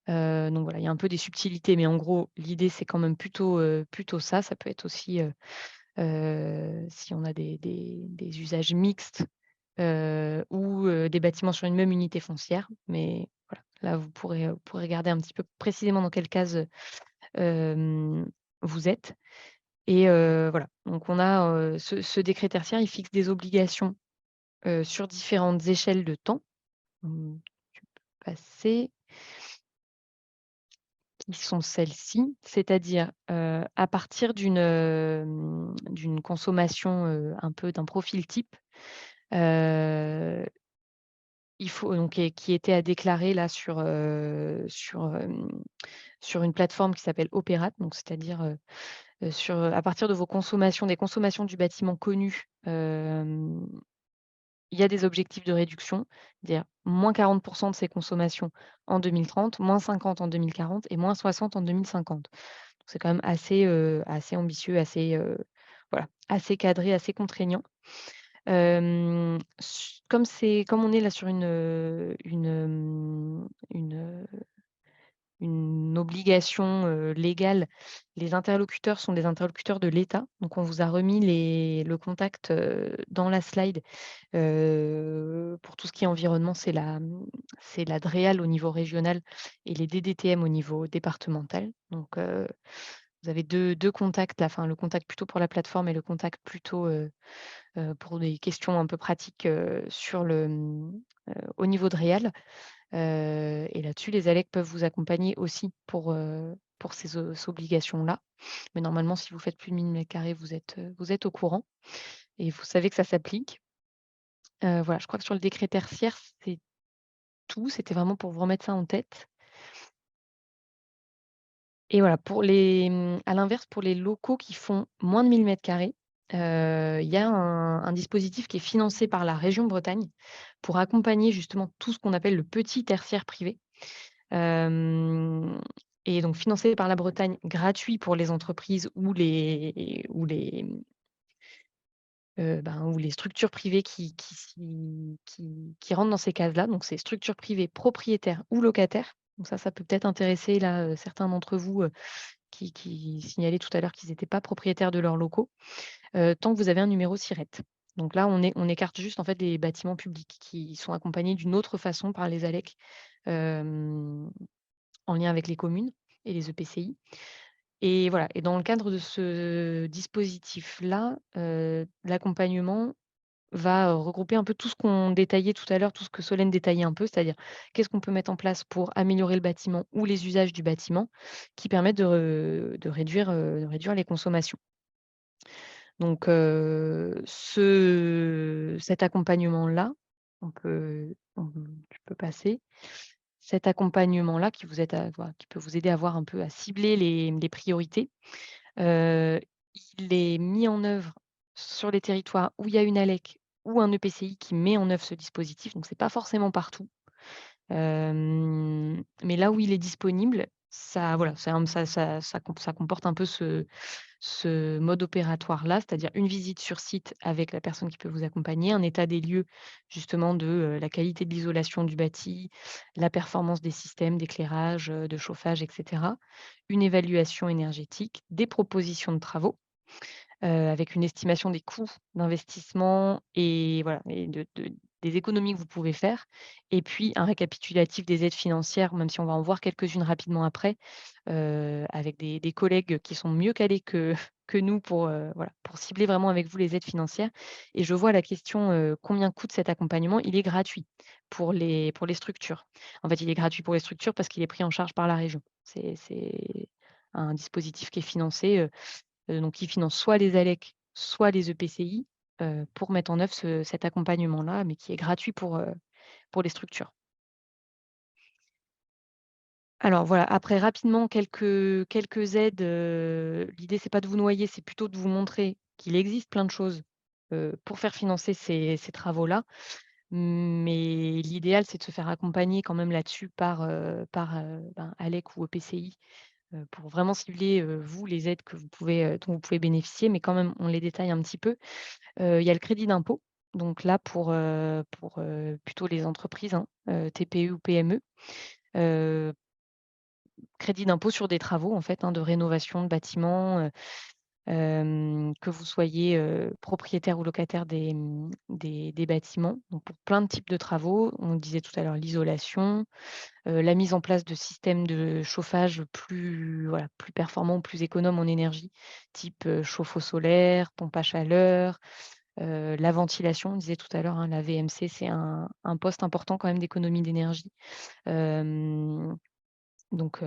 Donc voilà, il y a un peu des subtilités, mais en gros, l'idée, c'est quand même plutôt ça. Ça peut être aussi, si on a des usages mixtes, ou des bâtiments sur une même unité foncière. Mais voilà, là, vous pourrez regarder un petit peu précisément dans quelle case, vous êtes et voilà. Donc on a, ce décret tertiaire, il fixe des obligations, sur différentes échelles de temps. Tu peux passer. Qui sont celles-ci, c'est-à-dire, à partir d'une consommation, un peu d'un profil type, heu, il faut donc qui était à déclarer là sur une plateforme qui s'appelle Opérat, donc c'est-à-dire, à partir de vos consommations, des consommations du bâtiment connu, il y a des objectifs de réduction, c'est-à-dire -40 de ces consommations en 2030, -50 en 2040 et -60 en 2050. Donc c'est quand même assez ambitieux, voilà, assez cadré, assez contraignant. Comme on est là sur une obligation, légale. Les interlocuteurs sont des interlocuteurs de l'État, donc on vous a remis le contact, dans la slide. Pour tout ce qui est environnement, c'est la DREAL au niveau régional et les DDTM au niveau départemental. Donc, vous avez deux contacts là, enfin le contact plutôt pour la plateforme et le contact plutôt, pour des questions un peu pratiques, au niveau DREAL. Et là-dessus, les ALEC peuvent vous accompagner aussi pour ces obligations-là. Mais normalement, si vous faites plus de 1 000 m², vous êtes au courant et vous savez que ça s'applique. Voilà, je crois que sur le décret tertiaire, c'est tout. C'était vraiment pour vous remettre ça en tête. Et voilà, à l'inverse, pour les locaux qui font moins de 1000 m², il y a un dispositif qui est financé par la région Bretagne pour accompagner justement tout ce qu'on appelle le petit tertiaire privé. Hem et donc financé par la Bretagne, gratuit pour les entreprises ou les structures privées qui rentrent dans ces cases-là. Donc c'est structures privées propriétaires ou locataires. Donc ça peut peut-être intéresser là, certains d'entre vous, qui signalaient tout à l'heure qu'ils n'étaient pas propriétaires de leurs locaux, tant que vous avez un numéro SIRET. Donc là, on écarte juste en fait des bâtiments publics qui sont accompagnés d'une autre façon par les ALEC, hem, en lien avec les communes et les EPCI. Et voilà, et dans le cadre de ce dispositif-là, l'accompagnement va, regrouper un peu tout ce qu'on détaillait tout à l'heure, tout ce que Solène détaillait un peu, c'est-à-dire qu'est-ce qu'on peut mettre en place pour améliorer le bâtiment ou les usages du bâtiment qui permettent de réduire les consommations. Donc cet accompagnement-là, tu peux passer. Cet accompagnement-là qui peut vous aider à voir un peu à cibler les priorités. Heu, il est mis en œuvre sur les territoires où il y a une ALEC ou un EPCI qui met en œuvre ce dispositif, donc c'est pas forcément partout. Mais là où il est disponible, ça voilà, ça comporte un peu ce mode opératoire-là, c'est-à-dire une visite sur site avec la personne qui peut vous accompagner, un état des lieux justement de, la qualité de l'isolation du bâti, la performance des systèmes d'éclairage, de chauffage et cetera. Une évaluation énergétique, des propositions de travaux avec une estimation des coûts d'investissement et voilà et des économies que vous pouvez faire et puis un récapitulatif des aides financières, même si on va en voir quelques-unes rapidement après, avec des collègues qui sont mieux calés que que nous pour, voilà, pour cibler vraiment avec vous les aides financières et je vois la question, combien coûte cet accompagnement? Il est gratuit pour les structures. En fait, il est gratuit pour les structures parce qu'il est pris en charge par la région. C'est un dispositif qui est financé, donc qui financent soit les ALEC, soit les EPCI, pour mettre en œuvre cet accompagnement-là, mais qui est gratuit pour les structures. Alors voilà, après rapidement quelques aides, l'idée c'est pas de vous noyer, c'est plutôt de vous montrer qu'il existe plein de choses, pour faire financer ces travaux-là. Mais l'idéal, c'est de se faire accompagner quand même là-dessus par ALEC ou EPCI, pour vraiment cibler, vous, les aides que vous pouvez, dont vous pouvez bénéficier, mais quand même, on les détaille un petit peu. Il y a le crédit d'impôt, donc là pour plutôt les entreprises, hein, TPE ou PME. Heu, Crédit d'impôt sur des travaux en fait, hein, de rénovation de bâtiments, que vous soyez, propriétaire ou locataire des bâtiments. Donc pour plein de types de travaux, on disait tout à l'heure l'isolation, la mise en place de systèmes de chauffage plus performants, plus économes en énergie, type, chauffe-eau solaire, pompe à chaleur, la ventilation, on disait tout à l'heure, hein, la VMC, c'est un poste important quand même d'économie d'énergie. Hem, donc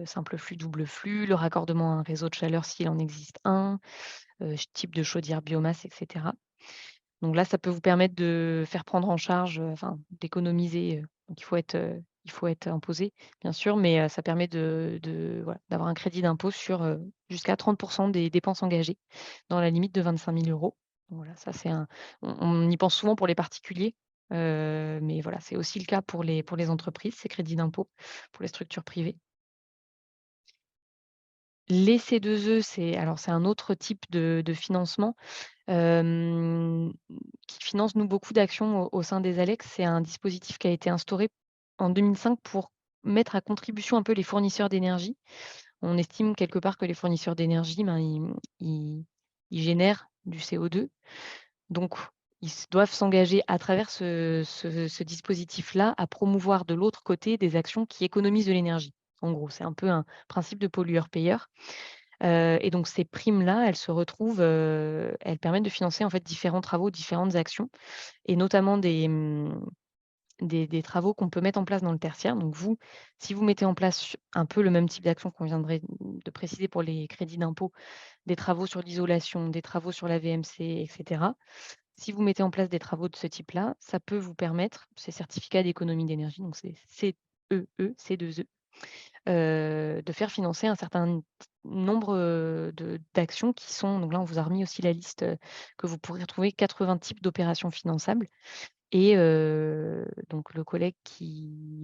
simple flux, double flux, le raccordement à un réseau de chaleur s'il en existe un, type de chaudière biomasse et cetera. Donc là, ça peut vous permettre de faire prendre en charge, enfin d'économiser, donc il faut être imposé bien sûr, mais ça permet voilà, d'avoir un crédit d'impôt sur, jusqu'à 30 des dépenses engagées dans la limite de 25 000 €. Donc voilà, ça c'est on y pense souvent pour les particuliers, mais voilà, c'est aussi le cas pour les entreprises, ces crédits d'impôt pour les structures privées. Les C2E, c'est un autre type de financement. Hem, qui finance, nous, beaucoup d'actions au sein des ALEC. C'est un dispositif qui a été instauré en 2005 pour mettre à contribution un peu les fournisseurs d'énergie. On estime quelque part que les fournisseurs d'énergie, ben, ils génèrent du CO2. Donc doivent s'engager à travers ce dispositif-là à promouvoir de l'autre côté des actions qui économisent de l'énergie. En gros, c'est un peu un principe de pollueur-payeur. Et donc ces primes-là, elles permettent de financer en fait différents travaux, différentes actions et notamment des travaux qu'on peut mettre en place dans le tertiaire. Donc vous, si vous mettez en place un peu le même type d'action qu'on viendrait de préciser pour les crédits d'impôt, des travaux sur l'isolation, des travaux sur la VMC et cetera, Si vous mettez en place des travaux de ce type-là, ça peut vous permettre, ces certificats d'économie d'énergie, donc c'est CEE, C2E, de faire financer un certain nombre d'actions qui sont, donc là on vous a remis aussi la liste que vous pourrez retrouver, 80 types d'opérations finançables. Et donc le collègue qui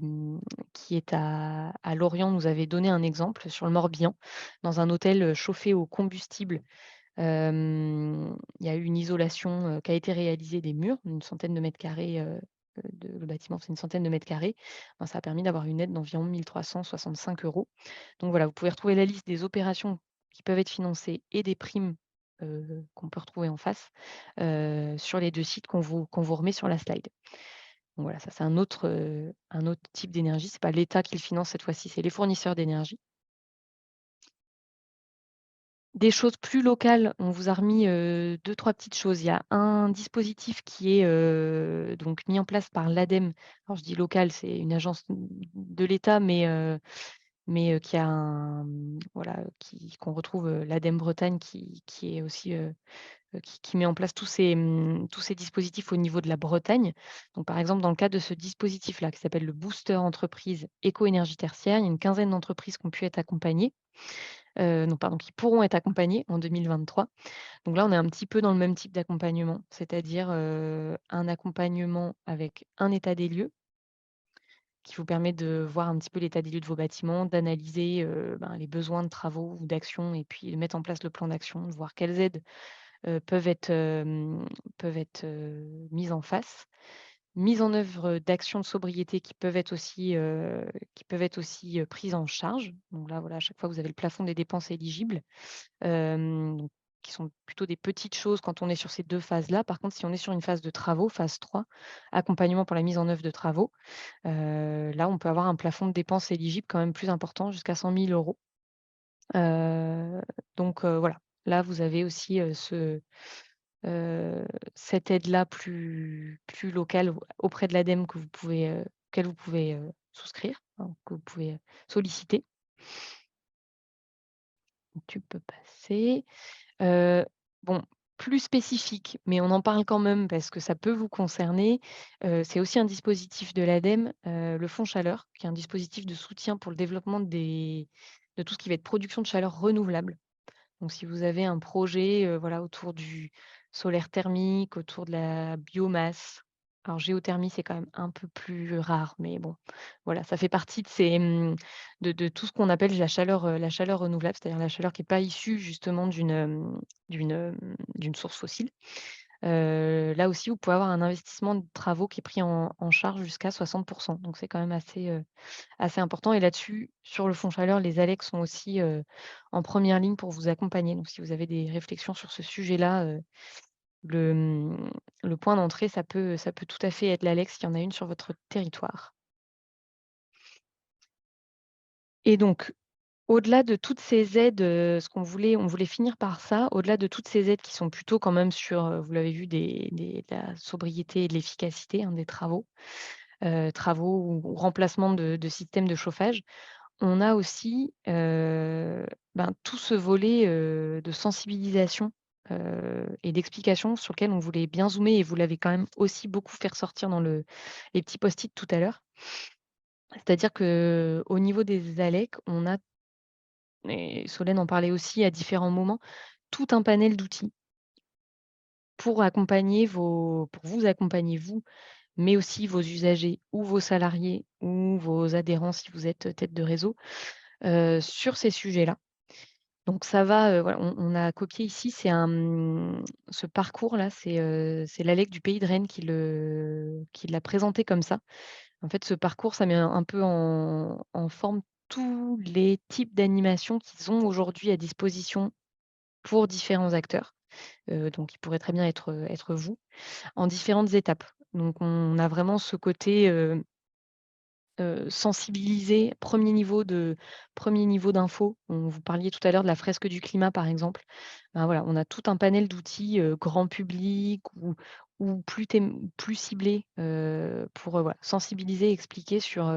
est à Lorient nous avait donné un exemple sur le Morbihan, dans un hôtel chauffé au combustible. Il y a eu une isolation qui a été réalisée des murs, une centaine de mètres carrés, le bâtiment c'est une centaine de mètres carrés. Ben, ça a permis d'avoir une aide d'environ 1 365 €. Donc voilà, vous pouvez retrouver la liste des opérations qui peuvent être financées et des primes qu'on peut retrouver en face sur les 2 sites qu'on vous remet sur la slide. Donc voilà, ça c'est un autre type d'énergie. C'est pas l'État qui le finance cette fois-ci, c'est les fournisseurs d'énergie. Des choses plus locales, on vous a remis 2-3 petites choses. Il y a un dispositif qui est donc mis en place par l'ADEME. Alors je dis local, c'est une agence de l'État, mais qui a voilà, qu'on retrouve, l'ADEME Bretagne qui est aussi qui met en place tous ces dispositifs au niveau de la Bretagne. Donc, par exemple, dans le cadre de ce dispositif-là, qui s'appelle le Booster Entreprise Éco-énergie tertiaire, il y a une quinzaine d'entreprises qui ont pu être accompagnées, non, pardon, qui pourront être accompagnées en 2023. Donc là, on est un petit peu dans le même type d'accompagnement, c'est-à-dire un accompagnement avec un état des lieux qui vous permet de voir un petit peu l'état des lieux de vos bâtiments, d'analyser les besoins de travaux ou d'actions et puis de mettre en place le plan d'action, de voir quelles aides peuvent être mises en face. Mise en œuvre d'actions de sobriété qui peuvent être aussi prises en charge. Donc là, voilà, à chaque fois, vous avez le plafond des dépenses éligibles, donc qui sont plutôt des petites choses quand on est sur ces 2 phases-là. Par contre, si on est sur une phase de travaux, phase 3, accompagnement pour la mise en œuvre de travaux, là, on peut avoir un plafond de dépenses éligibles quand même plus important, jusqu'à 100 000 €. Donc voilà, là, vous avez aussi cette aide-là plus locale auprès de l'ADEME que vous pouvez, auquel vous pouvez souscrire, hein, que vous pouvez solliciter. Tu peux passer. Heu, bon, plus spécifique, mais on en parle quand même parce que ça peut vous concerner. C'est aussi un dispositif de l'ADEME, le fonds chaleur, qui est un dispositif de soutien pour le développement de tout ce qui va être production de chaleur renouvelable. Donc si vous avez un projet, voilà, autour du solaire thermique, autour de la biomasse. Alors géothermie, c'est quand même un peu plus rare, mais bon, voilà, ça fait partie de de tout ce qu'on appelle la chaleur renouvelable, c'est-à-dire la chaleur qui est pas issue justement d'une source fossile. Là aussi, vous pouvez avoir un investissement de travaux qui est pris en charge jusqu'à 60. Donc c'est quand même assez important et là-dessus, sur le fonds chaleur, les ALEC sont aussi, en première ligne pour vous accompagner. Donc si vous avez des réflexions sur ce sujet-là, le, le point d'entrée, ça peut tout à fait être l'ALEC s'il y en a une sur votre territoire. Et donc, au-delà de toutes ces aides, on voulait finir par ça, au-delà de toutes ces aides qui sont plutôt quand même sur, vous l'avez vu, de la sobriété et de l'efficacité, hein, des travaux ou remplacement de systèmes de chauffage. On a aussi, tout ce volet, de sensibilisation, et d'explication sur lequel on voulait bien zoomer et vous l'avez quand même aussi beaucoup fait ressortir dans les petits post-it tout à l'heure. C'est-à-dire qu'au niveau des ALEC, on a et Solène en parlait aussi à différents moments, tout un panel d'outils pour vous accompagner vous, mais aussi vos usagers ou vos salariés ou vos adhérents si vous êtes tête de réseau, sur ces sujets-là. Donc ça va, voilà, on a copié ici, ce parcours-là, c'est l'ALEC du Pays de Rennes qui l'a présenté comme ça. En fait, ce parcours, ça met un peu en forme tous les types d'animations qu'ils ont aujourd'hui à disposition pour différents acteurs, donc qui pourraient très bien être vous, en différentes étapes. Donc on a vraiment ce côté, sensibiliser, premier niveau d'info. Vous parliez tout à l'heure de la fresque du climat, par exemple. Ben, voilà, on a tout un panel d'outils, grand public ou plus ciblés, pour, voilà, sensibiliser et expliquer sur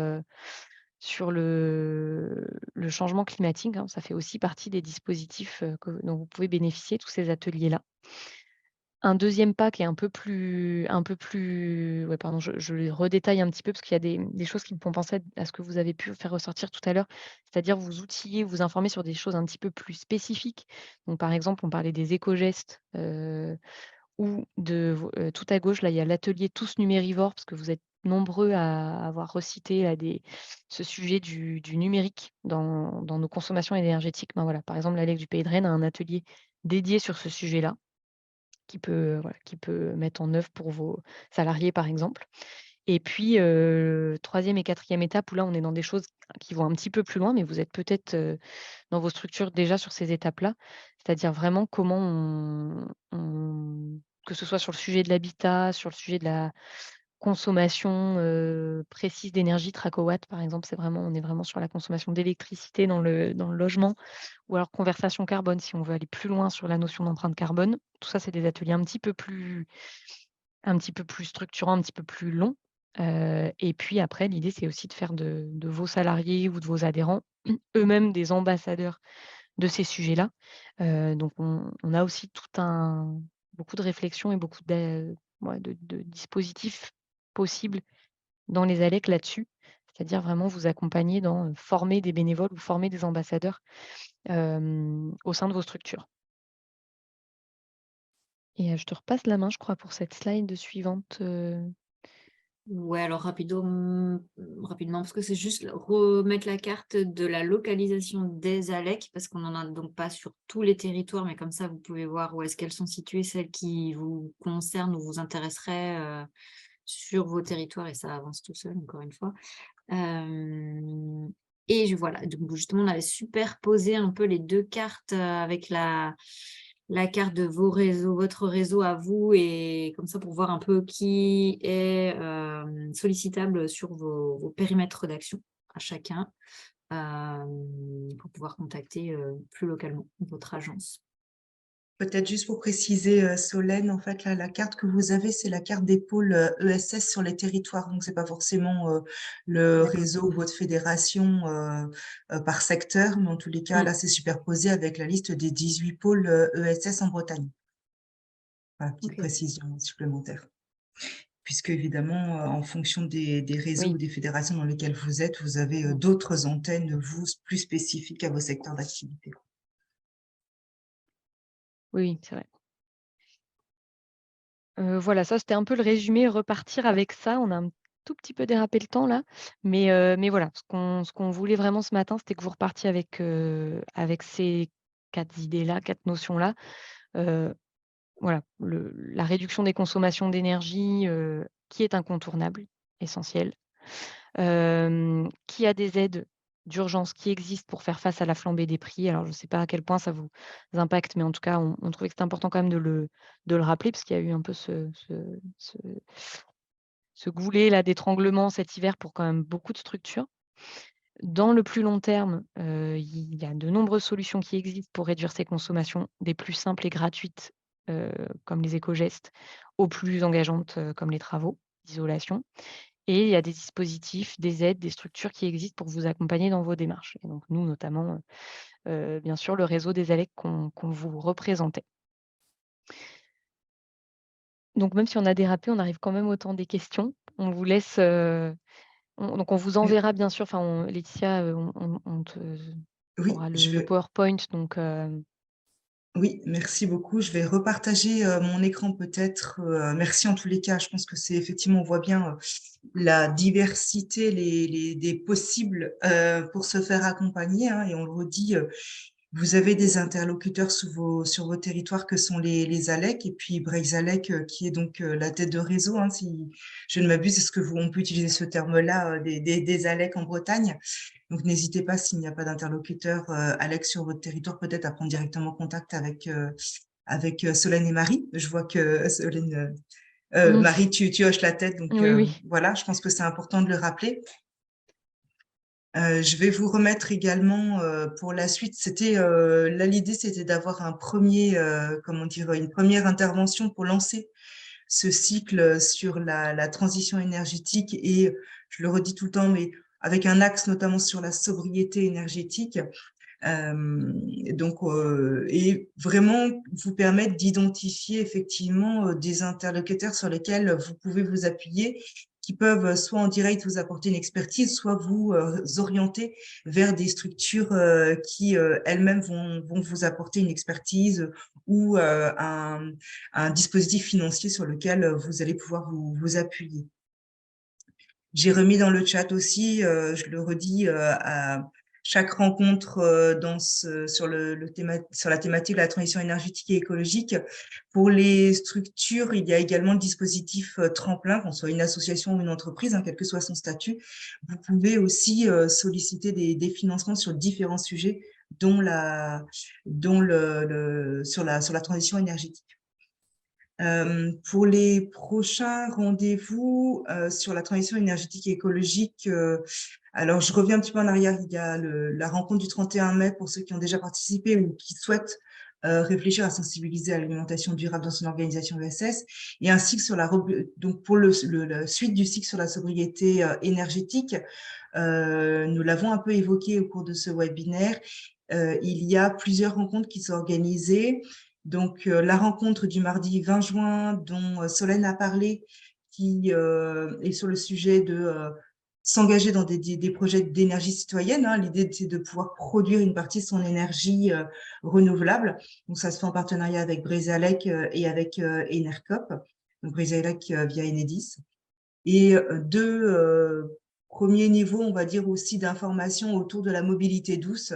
le changement climatique, hein. Ça fait aussi partie des dispositifs, dont vous pouvez bénéficier, tous ces ateliers-là. un deuxième pas qui est un peu plus ouais, pardon, je le redétaille un petit peu parce qu'il y a des choses qui me font penser à ce que vous avez pu faire ressortir tout à l'heure, c'est-à-dire vous outiller, vous informer sur des choses un petit peu plus spécifiques. Donc par exemple, on parlait des éco-gestes, ou tout à gauche, là, il y a l'atelier Tous numérivores parce que vous êtes nombreux à avoir recité là ce sujet du numérique dans nos consommations énergétiques. Ben, voilà, par exemple, l'ALEC du Pays de Rennes a un atelier dédié sur ce sujet-là voilà, qui peut mettre en œuvre pour vos salariés, par exemple. Et puis, 3e et 4e étape où là, on est dans des choses qui vont un petit peu plus loin, mais vous êtes peut-être, dans vos structures déjà sur ces étapes-là. C'est-à-dire vraiment comment que ce soit sur le sujet de l'habitat, sur le sujet de la consommation, précise d'énergie, Tracowatt par exemple, on est vraiment sur la consommation d'électricité dans le logement ou alors conversation carbone si on veut aller plus loin sur la notion d'empreinte carbone. Tout ça, c'est des ateliers un petit peu plus structurants, un petit peu plus longs. Et puis après, l'idée, c'est aussi de faire de vos salariés ou de vos adhérents eux-mêmes des ambassadeurs de ces sujets-là. Donc on a aussi beaucoup de réflexions et beaucoup ouais, de dispositifs possibles dans les ALEC là-dessus. C'est-à-dire vraiment vous accompagner dans former des bénévoles ou former des ambassadeurs au sein de vos structures. Et je te repasse la main, je crois, pour cette slide suivante. Ouais, alors rapidement, parce que c'est juste remettre la carte de la localisation des ALEC, parce qu'on n'en a donc pas sur tous les territoires, mais comme ça, vous pouvez voir où est-ce qu'elles sont situées, celles qui vous concernent ou vous intéresseraient sur vos territoires, et ça avance tout seul, encore une fois. Et voilà, donc justement, on avait superposé un peu les deux cartes avec la carte de votre réseau à vous, et comme ça pour voir un peu qui est sollicitable sur vos périmètres d'action à chacun, pour pouvoir contacter plus localement votre agence. Peut-être juste pour préciser, Solène, en fait, là, la carte que vous avez, c'est la carte des pôles ESS sur les territoires. Donc, c'est pas forcément le D'accord. réseau ou votre fédération par secteur, mais en tous les cas, là, c'est superposé avec la liste des 18 pôles ESS en Bretagne. Voilà, petite Ok. précision supplémentaire. Puisque, évidemment, en fonction des réseaux Oui, ou des fédérations dans lesquelles vous êtes, vous avez d'autres antennes, vous, plus spécifiques à vos secteurs d'activité. oui, c'est vrai. Voilà, ça, c'était un peu le résumé, repartir avec ça. On a un tout petit peu dérapé le temps là, mais voilà, ce qu'on voulait vraiment ce matin, c'était que vous repartiez avec ces 4 idées-là, 4 notions-là. Voilà, la réduction des consommations d'énergie, qui est incontournable, essentielle. Qui a des aides d'urgence qui existent pour faire face à la flambée des prix. Alors je ne sais pas à quel point ça vous impacte, mais en tout cas, on trouvait que c'était important quand même de le rappeler parce qu'il y a eu un peu ce goulet là d'étranglement cet hiver pour quand même beaucoup de structures. Dans le plus long terme, il y a de nombreuses solutions qui existent pour réduire ces consommations, des plus simples et gratuites, comme les éco-gestes, aux plus engageantes, comme les travaux d'isolation. Et il y a des dispositifs, des aides, des structures qui existent pour vous accompagner dans vos démarches. Et donc nous, notamment, bien sûr, le réseau des ALEC qu'on vous représentait. Donc même si on a dérapé, on arrive quand même au temps des questions. On vous laisse, donc on vous enverra bien sûr, enfin Laetitia, on te Oui, aura je le vais, PowerPoint, donc Oui, merci beaucoup. Je vais repartager mon écran peut-être. Merci en tous les cas. Je pense que c'est effectivement, on voit bien la diversité des possibles pour se faire accompagner. Hein, et on le redit, vous avez des interlocuteurs sur vos territoires que sont les ALEC et puis Breizalec qui est donc la tête de réseau. Hein, si je ne m'abuse, est-ce que on peut utiliser ce terme-là des ALEC en Bretagne? Donc, n'hésitez pas, s'il n'y a pas d'interlocuteur, Alex, sur votre territoire, peut-être à prendre directement contact avec Solène et Marie. Je vois que Solène, Marie, tu hoches la tête, donc oui, oui. voilà, je pense que c'est important de le rappeler. Je vais vous remettre également pour la suite. Là, l'idée, c'était d'avoir un premier, comment dire, une première intervention pour lancer ce cycle sur la transition énergétique et je le redis tout le temps, mais avec un axe notamment sur la sobriété énergétique. Et vraiment vous permettre d'identifier effectivement des interlocuteurs sur lesquels vous pouvez vous appuyer, qui peuvent soit en direct vous apporter une expertise, soit vous orienter vers des structures qui elles-mêmes vont vous apporter une expertise ou un dispositif financier sur lequel vous allez pouvoir vous appuyer. J'ai remis dans le chat aussi, je le redis, à chaque rencontre sur la thématique de la transition énergétique et écologique. Pour les structures, il y a également le dispositif tremplin, qu'on soit une association ou une entreprise, hein, quel que soit son statut. Vous pouvez aussi solliciter des financements sur différents sujets, dont sur la transition énergétique. Pour les prochains rendez-vous sur la transition énergétique et écologique, alors je reviens un petit peu en arrière, il y a la rencontre du 31 mai pour ceux qui ont déjà participé ou qui souhaitent réfléchir à sensibiliser à l'alimentation durable dans son organisation ESS, et un cycle sur donc pour la suite du cycle sur la sobriété énergétique, nous l'avons un peu évoqué au cours de ce webinaire. Il y a plusieurs rencontres qui sont organisées. Donc, la rencontre du mardi 20 juin dont Solène a parlé, qui est sur le sujet de s'engager dans des projets d'énergie citoyenne. Hein. L'idée, c'est de pouvoir produire une partie de son énergie renouvelable. Donc, ça se fait en partenariat avec Breizalec et avec Enercop. Donc, Breizalec via Enedis. Et deux premiers niveaux, on va dire aussi d'information autour de la mobilité douce,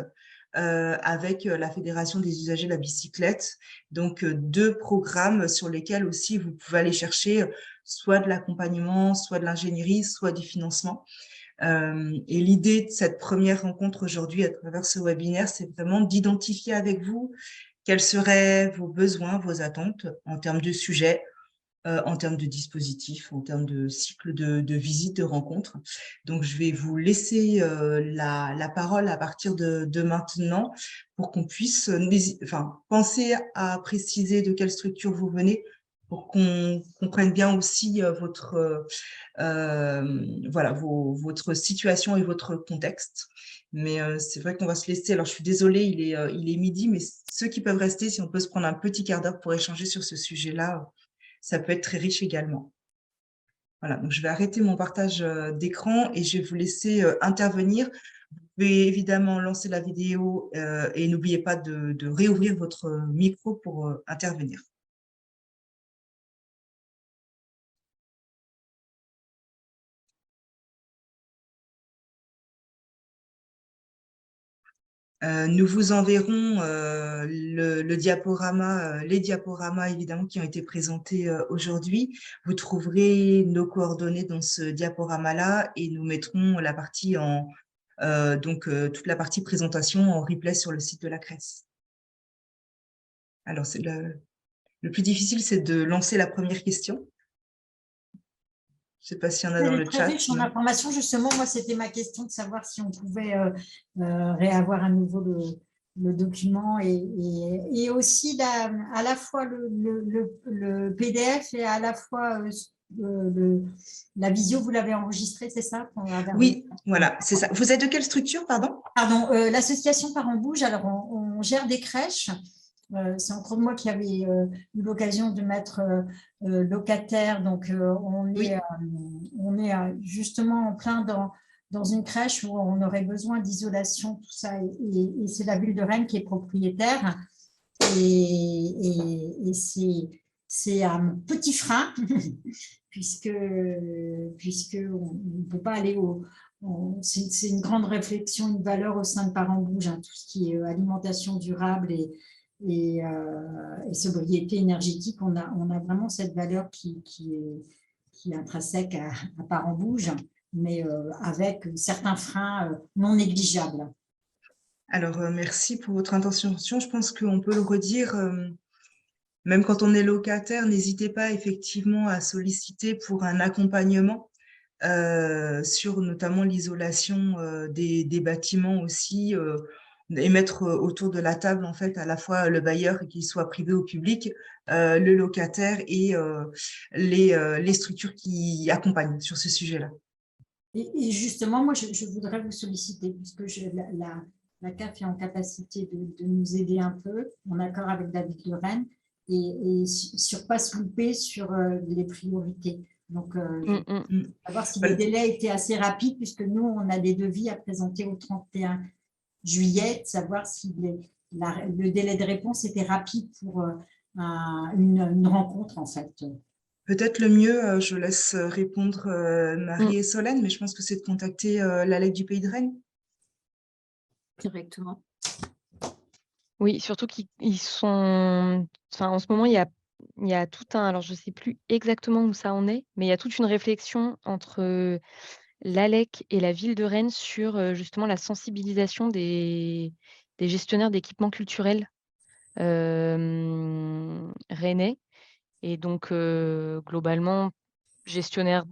avec la Fédération des usagers de la bicyclette. Donc, deux programmes sur lesquels aussi vous pouvez aller chercher soit de l'accompagnement, soit de l'ingénierie, soit du financement. Et l'idée de cette première rencontre aujourd'hui à travers ce webinaire, c'est vraiment d'identifier avec vous quels seraient vos besoins, vos attentes en termes de sujets, en termes de dispositifs, en termes de cycle de visites, de rencontres. Donc, je vais vous laisser la parole à partir de maintenant pour qu'on puisse penser à préciser de quelle structure vous venez pour qu'on comprenne bien aussi votre situation et votre contexte. Mais c'est vrai qu'on va se laisser, alors je suis désolée, il est midi, mais ceux qui peuvent rester, si on peut se prendre un petit quart d'heure pour échanger sur ce sujet-là, ça peut être très riche également. Voilà, donc je vais arrêter mon partage d'écran et je vais vous laisser intervenir. Vous pouvez évidemment lancer la vidéo et n'oubliez pas de réouvrir votre micro pour intervenir. Nous vous enverrons les diaporamas évidemment qui ont été présentés aujourd'hui. Vous trouverez nos coordonnées dans ce diaporama-là et nous mettrons la partie toute la partie présentation en replay sur le site de la CRES. Alors, le plus difficile, c'est de lancer la première question. Je ne sais pas s'il y en a dans le chat. Très riche en information, justement, moi, c'était ma question de savoir si on pouvait réavoir à nouveau le document et aussi à la fois le PDF et à la fois la visio, vous l'avez enregistré, c'est ça? Oui, voilà, c'est ça. Vous êtes de quelle structure, pardon? Pardon, l'association Parents Bougent. Alors, on gère des crèches. C'est encore moi qui avais eu l'occasion de mettre locataire. Donc, on est justement en plein dans une crèche où on aurait besoin d'isolation, tout ça. Et c'est la ville de Rennes qui est propriétaire. Et c'est un petit frein, puisque on ne peut pas aller c'est une grande réflexion, une valeur au sein de Parents Bougent, hein, tout ce qui est alimentation durable et sobriété énergétique. On a vraiment cette valeur qui est intrinsèque à Parents Bougent, mais avec certains freins non négligeables. Alors, merci pour votre intervention. Je pense qu'on peut le redire, même quand on est locataire, n'hésitez pas effectivement à solliciter pour un accompagnement sur notamment l'isolation des bâtiments aussi, et mettre autour de la table en fait à la fois le bailleur, qu'il soit privé ou public, le locataire et les structures qui accompagnent sur ce sujet-là. Et justement, moi, je voudrais vous solliciter, puisque la CAF est en capacité de nous aider un peu, en accord avec la ville de Rennes, et sur pas se louper sur les priorités. Donc, savoir si les délais étaient assez rapides, puisque nous, on a des devis à présenter au 31 juillet, savoir si le délai de réponse était rapide pour une rencontre, en fait. Peut-être le mieux, je laisse répondre Marie et Solène, mais je pense que c'est de contacter l'ALEC du Pays de Rennes. Directement. Oui, surtout qu'ils sont. Enfin, en ce moment, il y a tout un. Alors, je ne sais plus exactement où ça en est, mais il y a toute une réflexion entre l'ALEC et la ville de Rennes sur justement la sensibilisation des gestionnaires d'équipements culturels rennais. Et donc, globalement, gestionnaires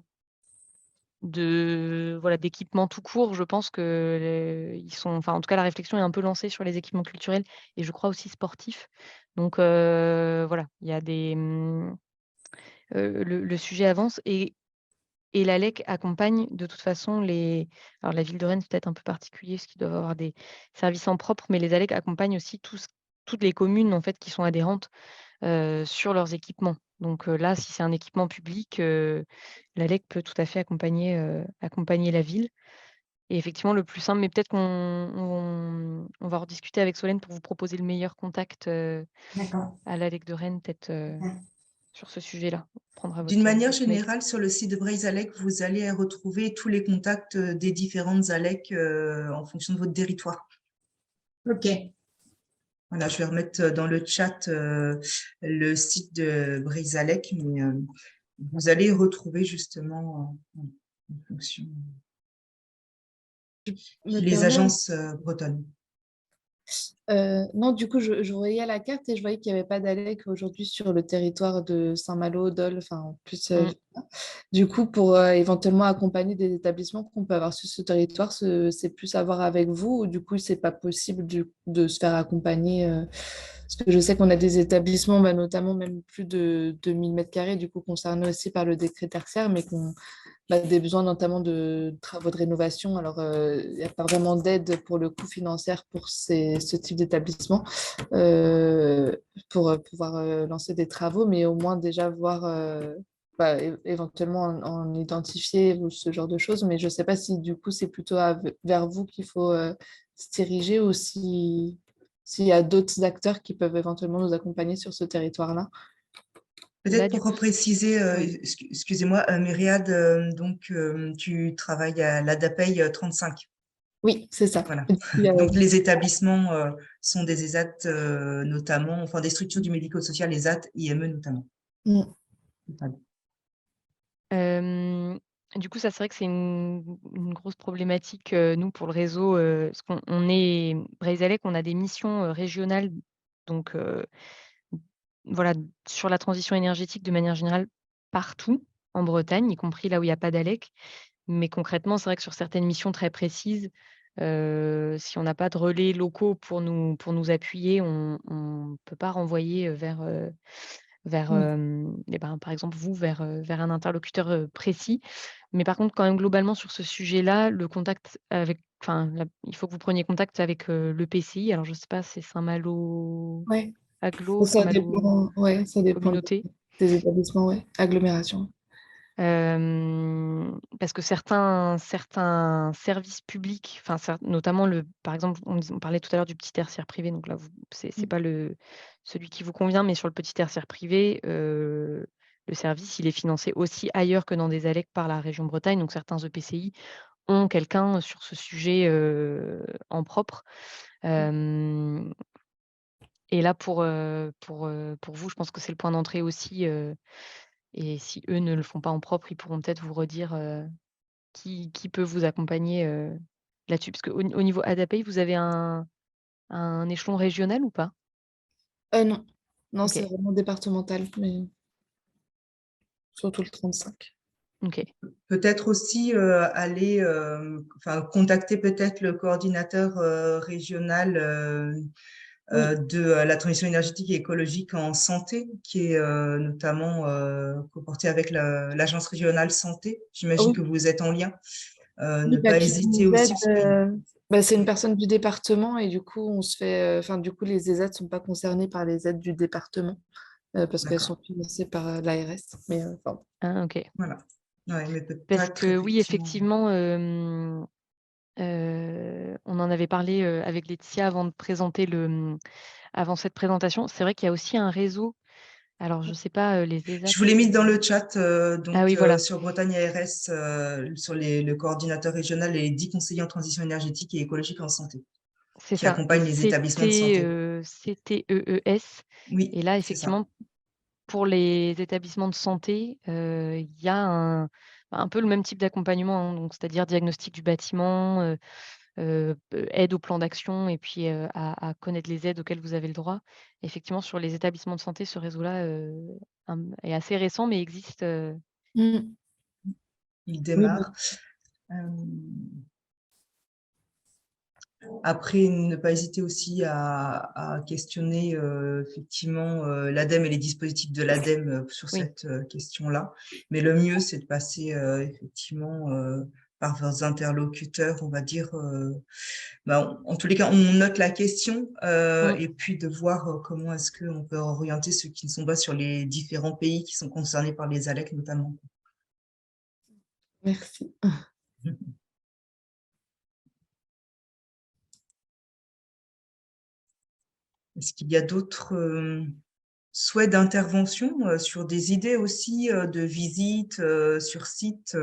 d'équipements tout court, je pense que ils sont, enfin, en tout cas, la réflexion est un peu lancée sur les équipements culturels et je crois aussi sportifs. Donc, voilà, il y a le sujet avance et l'ALEC accompagne de toute façon alors la ville de Rennes, c'est peut-être un peu particulier parce qu'ils doivent avoir des services en propre, mais les ALEC accompagnent aussi toutes les communes en fait qui sont adhérentes sur leurs équipements. Donc là, si c'est un équipement public, l'ALEC peut tout à fait accompagner la ville. Et effectivement, le plus simple, mais peut-être qu'on va rediscuter avec Solène pour vous proposer le meilleur contact à l'ALEC de Rennes, peut-être sur ce sujet-là. D'une manière générale, sur le site de Breizh-Alec, vous allez retrouver tous les contacts des différentes ALEC en fonction de votre territoire. OK. Voilà, je vais remettre dans le chat le site de Breizh-Alec, mais vous allez retrouver justement en fonction les agences bretonnes. Non, du coup, je voyais la carte et je voyais qu'il n'y avait pas d'ALEC aujourd'hui sur le territoire de Saint-Malo, Dole, enfin, plus. Du coup, pour éventuellement accompagner des établissements qu'on peut avoir sur ce territoire, c'est plus à voir avec vous, ou du coup, c'est pas possible de se faire accompagner parce que je sais qu'on a des établissements, bah, notamment même plus de 1000 m², du coup, concernés aussi par le décret tertiaire, mais qu'on des besoins notamment de travaux de rénovation. Alors, il n'y a pas vraiment d'aide pour le coût financière pour ce type d'établissement pour pouvoir lancer des travaux, mais au moins déjà voir éventuellement en identifier ou ce genre de choses. Mais je ne sais pas si du coup c'est plutôt vers vous qu'il faut se diriger ou s'il y a d'autres acteurs qui peuvent éventuellement nous accompagner sur ce territoire-là. Peut-être pour repréciser, excusez-moi, Myriade, donc tu travailles à l'ADAPEI 35. Oui, c'est ça. Voilà. Donc les établissements sont des ESAT notamment, enfin des structures du médico-social, ESAT, IME notamment. Du coup, ça c'est vrai que c'est une grosse problématique, nous, pour le réseau, parce qu'on est Breizh-Alec, on a des missions régionales, donc voilà, sur la transition énergétique de manière générale, partout en Bretagne, y compris là où il n'y a pas d'ALEC. Mais concrètement, c'est vrai que sur certaines missions très précises, si on n'a pas de relais locaux pour nous appuyer, on ne peut pas renvoyer vers par exemple vous, vers un interlocuteur précis. Mais par contre, quand même, globalement, sur ce sujet-là, le contact avec, il faut que vous preniez contact avec l'EPCI. Alors, je ne sais pas, c'est Saint-Malo Agglo, ça Saint-Malo dépend Communauté. des établissements, agglomération. Parce que certains services publics, notamment par exemple, on parlait tout à l'heure du petit tertiaire privé, donc là, c'est pas celui qui vous convient, mais sur le petit tertiaire privé, le service, il est financé aussi ailleurs que dans des ALEC par la région Bretagne, donc certains EPCI ont quelqu'un sur ce sujet en propre. Et là, pour vous, je pense que c'est le point d'entrée aussi. Et si eux ne le font pas en propre, ils pourront peut-être vous redire qui peut vous accompagner là-dessus. Parce qu'au niveau ADAPEI, vous avez un échelon régional ou pas? Non, Ok. C'est vraiment départemental, mais surtout le 35. Ok. Peut-être aussi aller contacter peut-être le coordinateur régional de la transition énergétique et écologique en santé, qui est notamment coporté avec l'agence régionale santé. J'imagine que vous êtes en lien. Ne pas hésiter aussi. Bah, c'est une personne du département et du coup, on se fait, enfin, du coup, les ESAT ne sont pas concernés par les aides du département parce qu'elles sont D'accord. financées par l'ARS. Mais enfin, Ah, ok. Voilà. Ouais, mais Parce peut-être que oui, effectivement. effectivement, on en avait parlé avec Laetitia avant cette présentation. C'est vrai qu'il y a aussi un réseau. Alors, je ne sais pas, les ESAT. Je vous l'ai mis dans le chat, Ah oui, donc voilà, sur Bretagne ARS, sur le coordinateur régional et les 10 conseillers en transition énergétique et écologique en santé, c'est qui ça. Et accompagnent les établissements de santé. CTEES. Et Oui, là, c'est ça. effectivement, pour les établissements de santé, il y a un peu le même type d'accompagnement, hein, donc c'est-à-dire diagnostic du bâtiment, aide au plan d'action et puis à connaître les aides auxquelles vous avez le droit. Effectivement, sur les établissements de santé, ce réseau-là est assez récent, mais existe. mm. Il Oui, bah, démarre. Euh, Après, ne pas hésiter aussi à questionner effectivement l'ADEME et les dispositifs de l'ADEME sur Oui, cette question-là. Mais le mieux, c'est de passer effectivement par vos interlocuteurs, on va dire. En tous les cas, on note la question mm, et puis de voir comment est-ce qu'on peut orienter ceux qui ne sont pas sur les différents pays qui sont concernés par les ALEC notamment. merci. Est-ce qu'il y a d'autres souhaits d'intervention sur des idées aussi de visite sur site,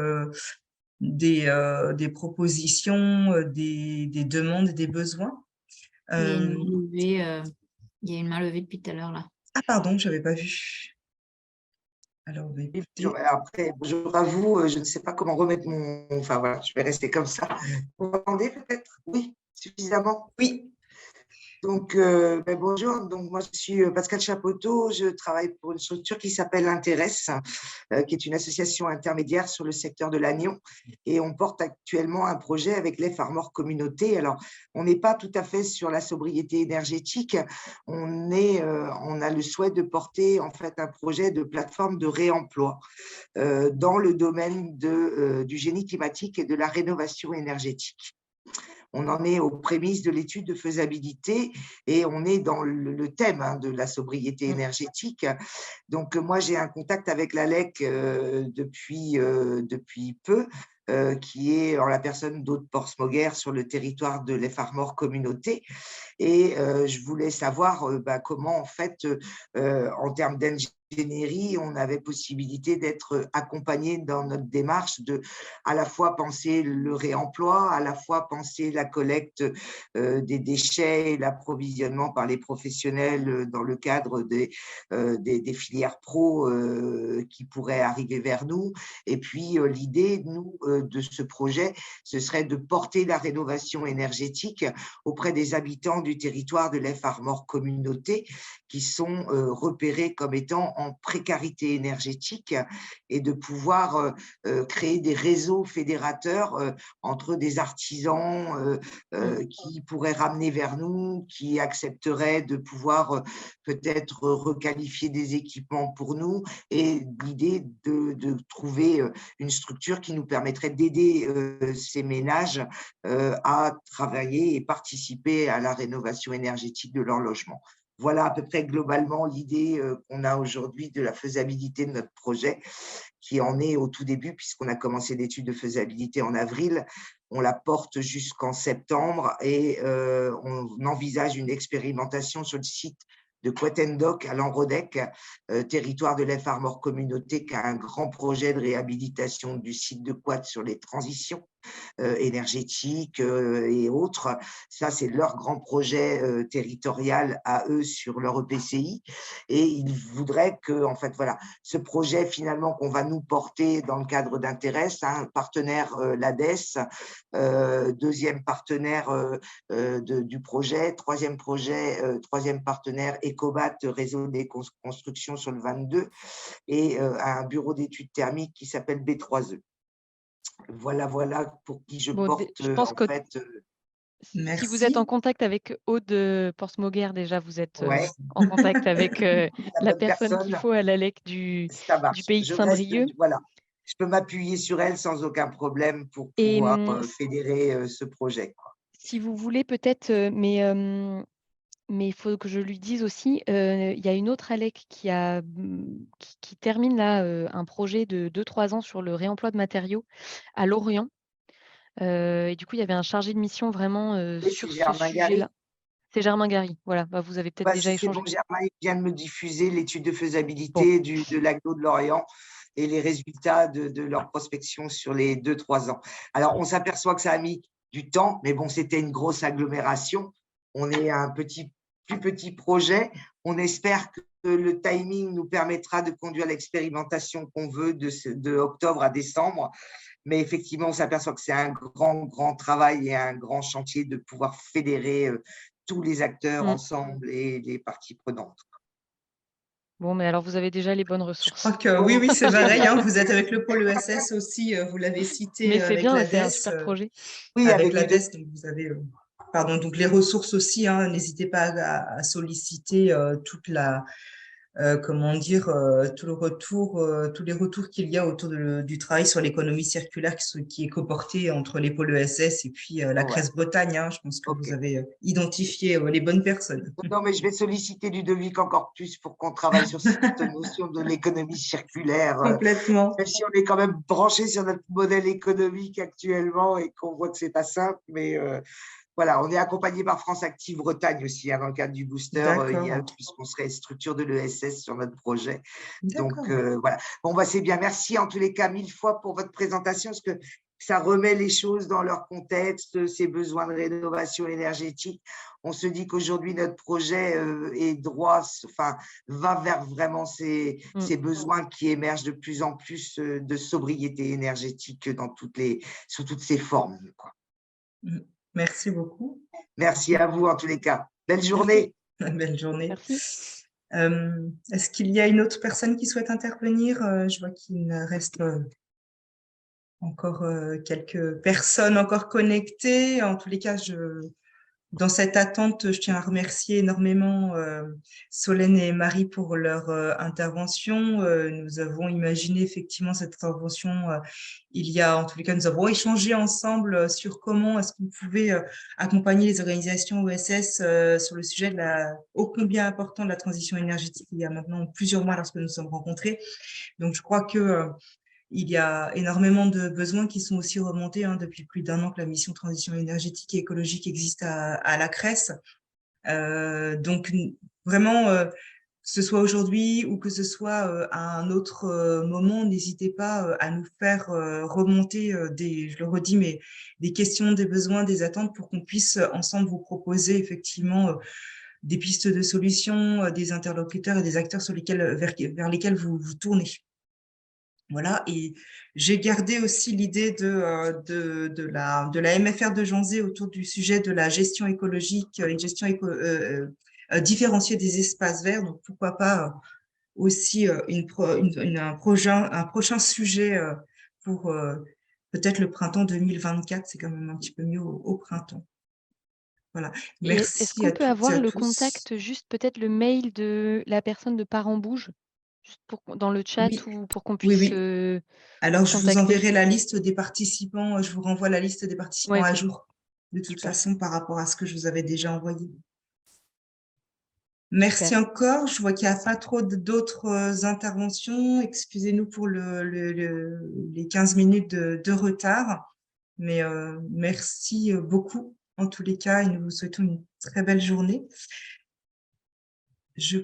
des propositions, des demandes, des besoins? Il y a une main Euh, levée, il y a une main levée depuis tout à l'heure là. Ah pardon, j'avais pas vu. Alors, Oui, écoutez, après, bonjour à vous. Je ne sais pas comment remettre mon. Enfin voilà, je vais rester comme ça. Vous m'entendez peut-être? Oui, suffisamment. oui, Donc, bonjour. Donc, moi, je suis Pascal Chapoteau. Je travaille pour une structure qui s'appelle Intéresse, qui est une association intermédiaire sur le secteur de l'Agnon. Et on porte actuellement un projet avec les Farmers Communauté. Alors, on n'est pas tout à fait sur la sobriété énergétique. On a le souhait de porter en fait un projet de plateforme de réemploi dans le domaine du génie climatique et de la rénovation énergétique. On en est aux prémices de l'étude de faisabilité et on est dans le thème de la sobriété énergétique. Donc, moi, j'ai un contact avec l'ALEC depuis peu, qui est en la personne d'Aude Porsmoguer sur le territoire de Les Farmers Communauté. Et je voulais savoir comment, en fait, en termes d'ingénierie, on avait possibilité d'être accompagné dans notre démarche de à la fois penser le réemploi, à la fois penser la collecte des déchets et l'approvisionnement par les professionnels dans le cadre des filières pro qui pourraient arriver vers nous. Et puis, l'idée, nous, de ce projet, ce serait de porter la rénovation énergétique auprès des habitants du territoire de Les Farmers Communauté qui sont repérés comme étant en précarité énergétique et de pouvoir créer des réseaux fédérateurs entre des artisans qui pourraient ramener vers nous, qui accepteraient de pouvoir peut-être requalifier des équipements pour nous et l'idée de trouver une structure qui nous permettrait d'aider ces ménages à travailler et participer à la rénovation énergétique de leur logement. Voilà à peu près globalement l'idée qu'on a aujourd'hui de la faisabilité de notre projet, qui en est au tout début, puisqu'on a commencé l'étude de faisabilité en avril. On la porte jusqu'en septembre et on envisage une expérimentation sur le site de Quettendoc à Lanrodec, territoire de Les Farmers Communauté, qui a un grand projet de réhabilitation du site de Quat sur les transitions énergétiques et autres. Ça, c'est leur grand projet territorial à eux sur leur EPCI. Et ils voudraient que, en fait, voilà, ce projet finalement qu'on va nous porter dans le cadre d'Intéresse, un partenaire l'ADES, deuxième partenaire du projet, troisième partenaire Ecobat, réseau des constructions sur le 22, et un bureau d'études thermiques qui s'appelle B3E. Voilà pour qui je bon, porte je pense en que fait. si vous êtes en merci. contact avec Aude Porsmoguer, déjà, vous êtes Ouais, en contact avec la la bonne personne qu'il personne, faut à l'ALEC ça du marche. pays de Je reste, Saint-Brieuc. voilà, je peux m'appuyer sur elle sans aucun problème pour Et pouvoir fédérer ce projet, quoi. Si vous voulez peut-être, mais il faut que je lui dise aussi, il y a une autre ALEC qui termine là, un projet de 2-3 ans sur le réemploi de matériaux à Lorient. Et du coup, il y avait un chargé de mission vraiment, Oui, c'est sur ce Germain Gary. sujet-là. C'est Germain Gary, voilà, bah, vous avez peut-être Bah, déjà c'est bon, échangé. Germain il vient de me diffuser l'étude de Bon, faisabilité de l'aglo de Lorient et les résultats de leur prospection sur les 2-3 ans. Alors, on s'aperçoit que ça a mis du temps, mais bon, c'était une grosse agglomération. On est un plus petit projet. On espère que le timing nous permettra de conduire l'expérimentation qu'on veut de octobre à décembre. Mais effectivement, on s'aperçoit que c'est un grand travail et un grand chantier de pouvoir fédérer tous les acteurs ensemble et les parties prenantes. Bon, mais alors vous avez déjà les bonnes Je ressources. crois que oui, c'est pareil. Hein, vous êtes avec le pôle ESS aussi, vous l'avez cité Mais c'est avec bien, la c'est un DES. super projet. Oui, Avec la les deux. DES, donc vous avez donc les ressources aussi. Hein, n'hésitez pas à solliciter toute la comment dire tout le retour, tous les retours qu'il y a autour du travail sur l'économie circulaire qui est coporté entre les pôles ESS et puis la Ouais, CRES Bretagne. Hein, je pense que ok. vous avez identifié les bonnes personnes. Non, mais je vais solliciter Ludovic encore plus pour qu'on travaille sur cette notion de l'économie circulaire. Complètement. Même si on est quand même branché sur notre modèle économique actuellement et qu'on voit que c'est pas simple, mais voilà, on est accompagné par France Active Bretagne aussi, hein, dans le cadre du booster, puisqu'on serait structure de l'ESS sur notre projet. Donc voilà. Bon, bah, c'est bien. Merci en tous les cas 1000 fois pour votre présentation, parce que ça remet les choses dans leur contexte, ces besoins de rénovation énergétique. On se dit qu'aujourd'hui, notre projet va vers vraiment ces besoins qui émergent de plus en plus de sobriété énergétique sous toutes ses formes, quoi. Merci beaucoup. Merci à vous en tous les cas. Belle journée. Belle journée. Merci. Est-ce qu'il y a une autre personne qui souhaite intervenir? Je vois qu'il reste encore quelques personnes encore connectées. En tous les cas, dans cette attente, je tiens à remercier énormément Solène et Marie pour leur intervention. Nous avons imaginé effectivement cette intervention en tous les cas, nous avons échangé ensemble sur comment est-ce qu'on pouvait accompagner les organisations ESS sur le sujet ô combien important de la transition énergétique il y a maintenant plusieurs mois lorsque nous nous sommes rencontrés. Donc, je crois que il y a énormément de besoins qui sont aussi remontés depuis plus d'1 an que la mission transition énergétique et écologique existe à la CRES. Donc, vraiment, que ce soit aujourd'hui ou que ce soit à un autre moment, n'hésitez pas à nous faire remonter je le redis, mais des questions, des besoins, des attentes pour qu'on puisse ensemble vous proposer effectivement des pistes de solutions, des interlocuteurs et des acteurs vers lesquels vous tournez. Voilà, et j'ai gardé aussi l'idée de la MFR de Janzé autour du sujet de la gestion écologique, une gestion différenciée des espaces verts. Donc, pourquoi pas aussi un prochain sujet pour peut-être le printemps 2024. C'est quand même un petit peu mieux au printemps. Voilà. Et est-ce Merci à qu'on peut toutes et avoir à le tous. contact, juste peut-être le mail de la personne de Parents Bouge, juste dans le chat Oui, ou pour qu'on oui, puisse oui. Alors, je vous contacter? enverrai la liste des participants. Je vous renvoie la liste des participants Ouais, à OK. jour, de toute Super. façon, par rapport à ce que je vous avais déjà envoyé. Merci Super. encore. Je vois qu'il n'y a pas trop d'autres interventions. Excusez-nous pour les 15 minutes de retard. Mais merci beaucoup, en tous les cas, et nous vous souhaitons une très belle journée.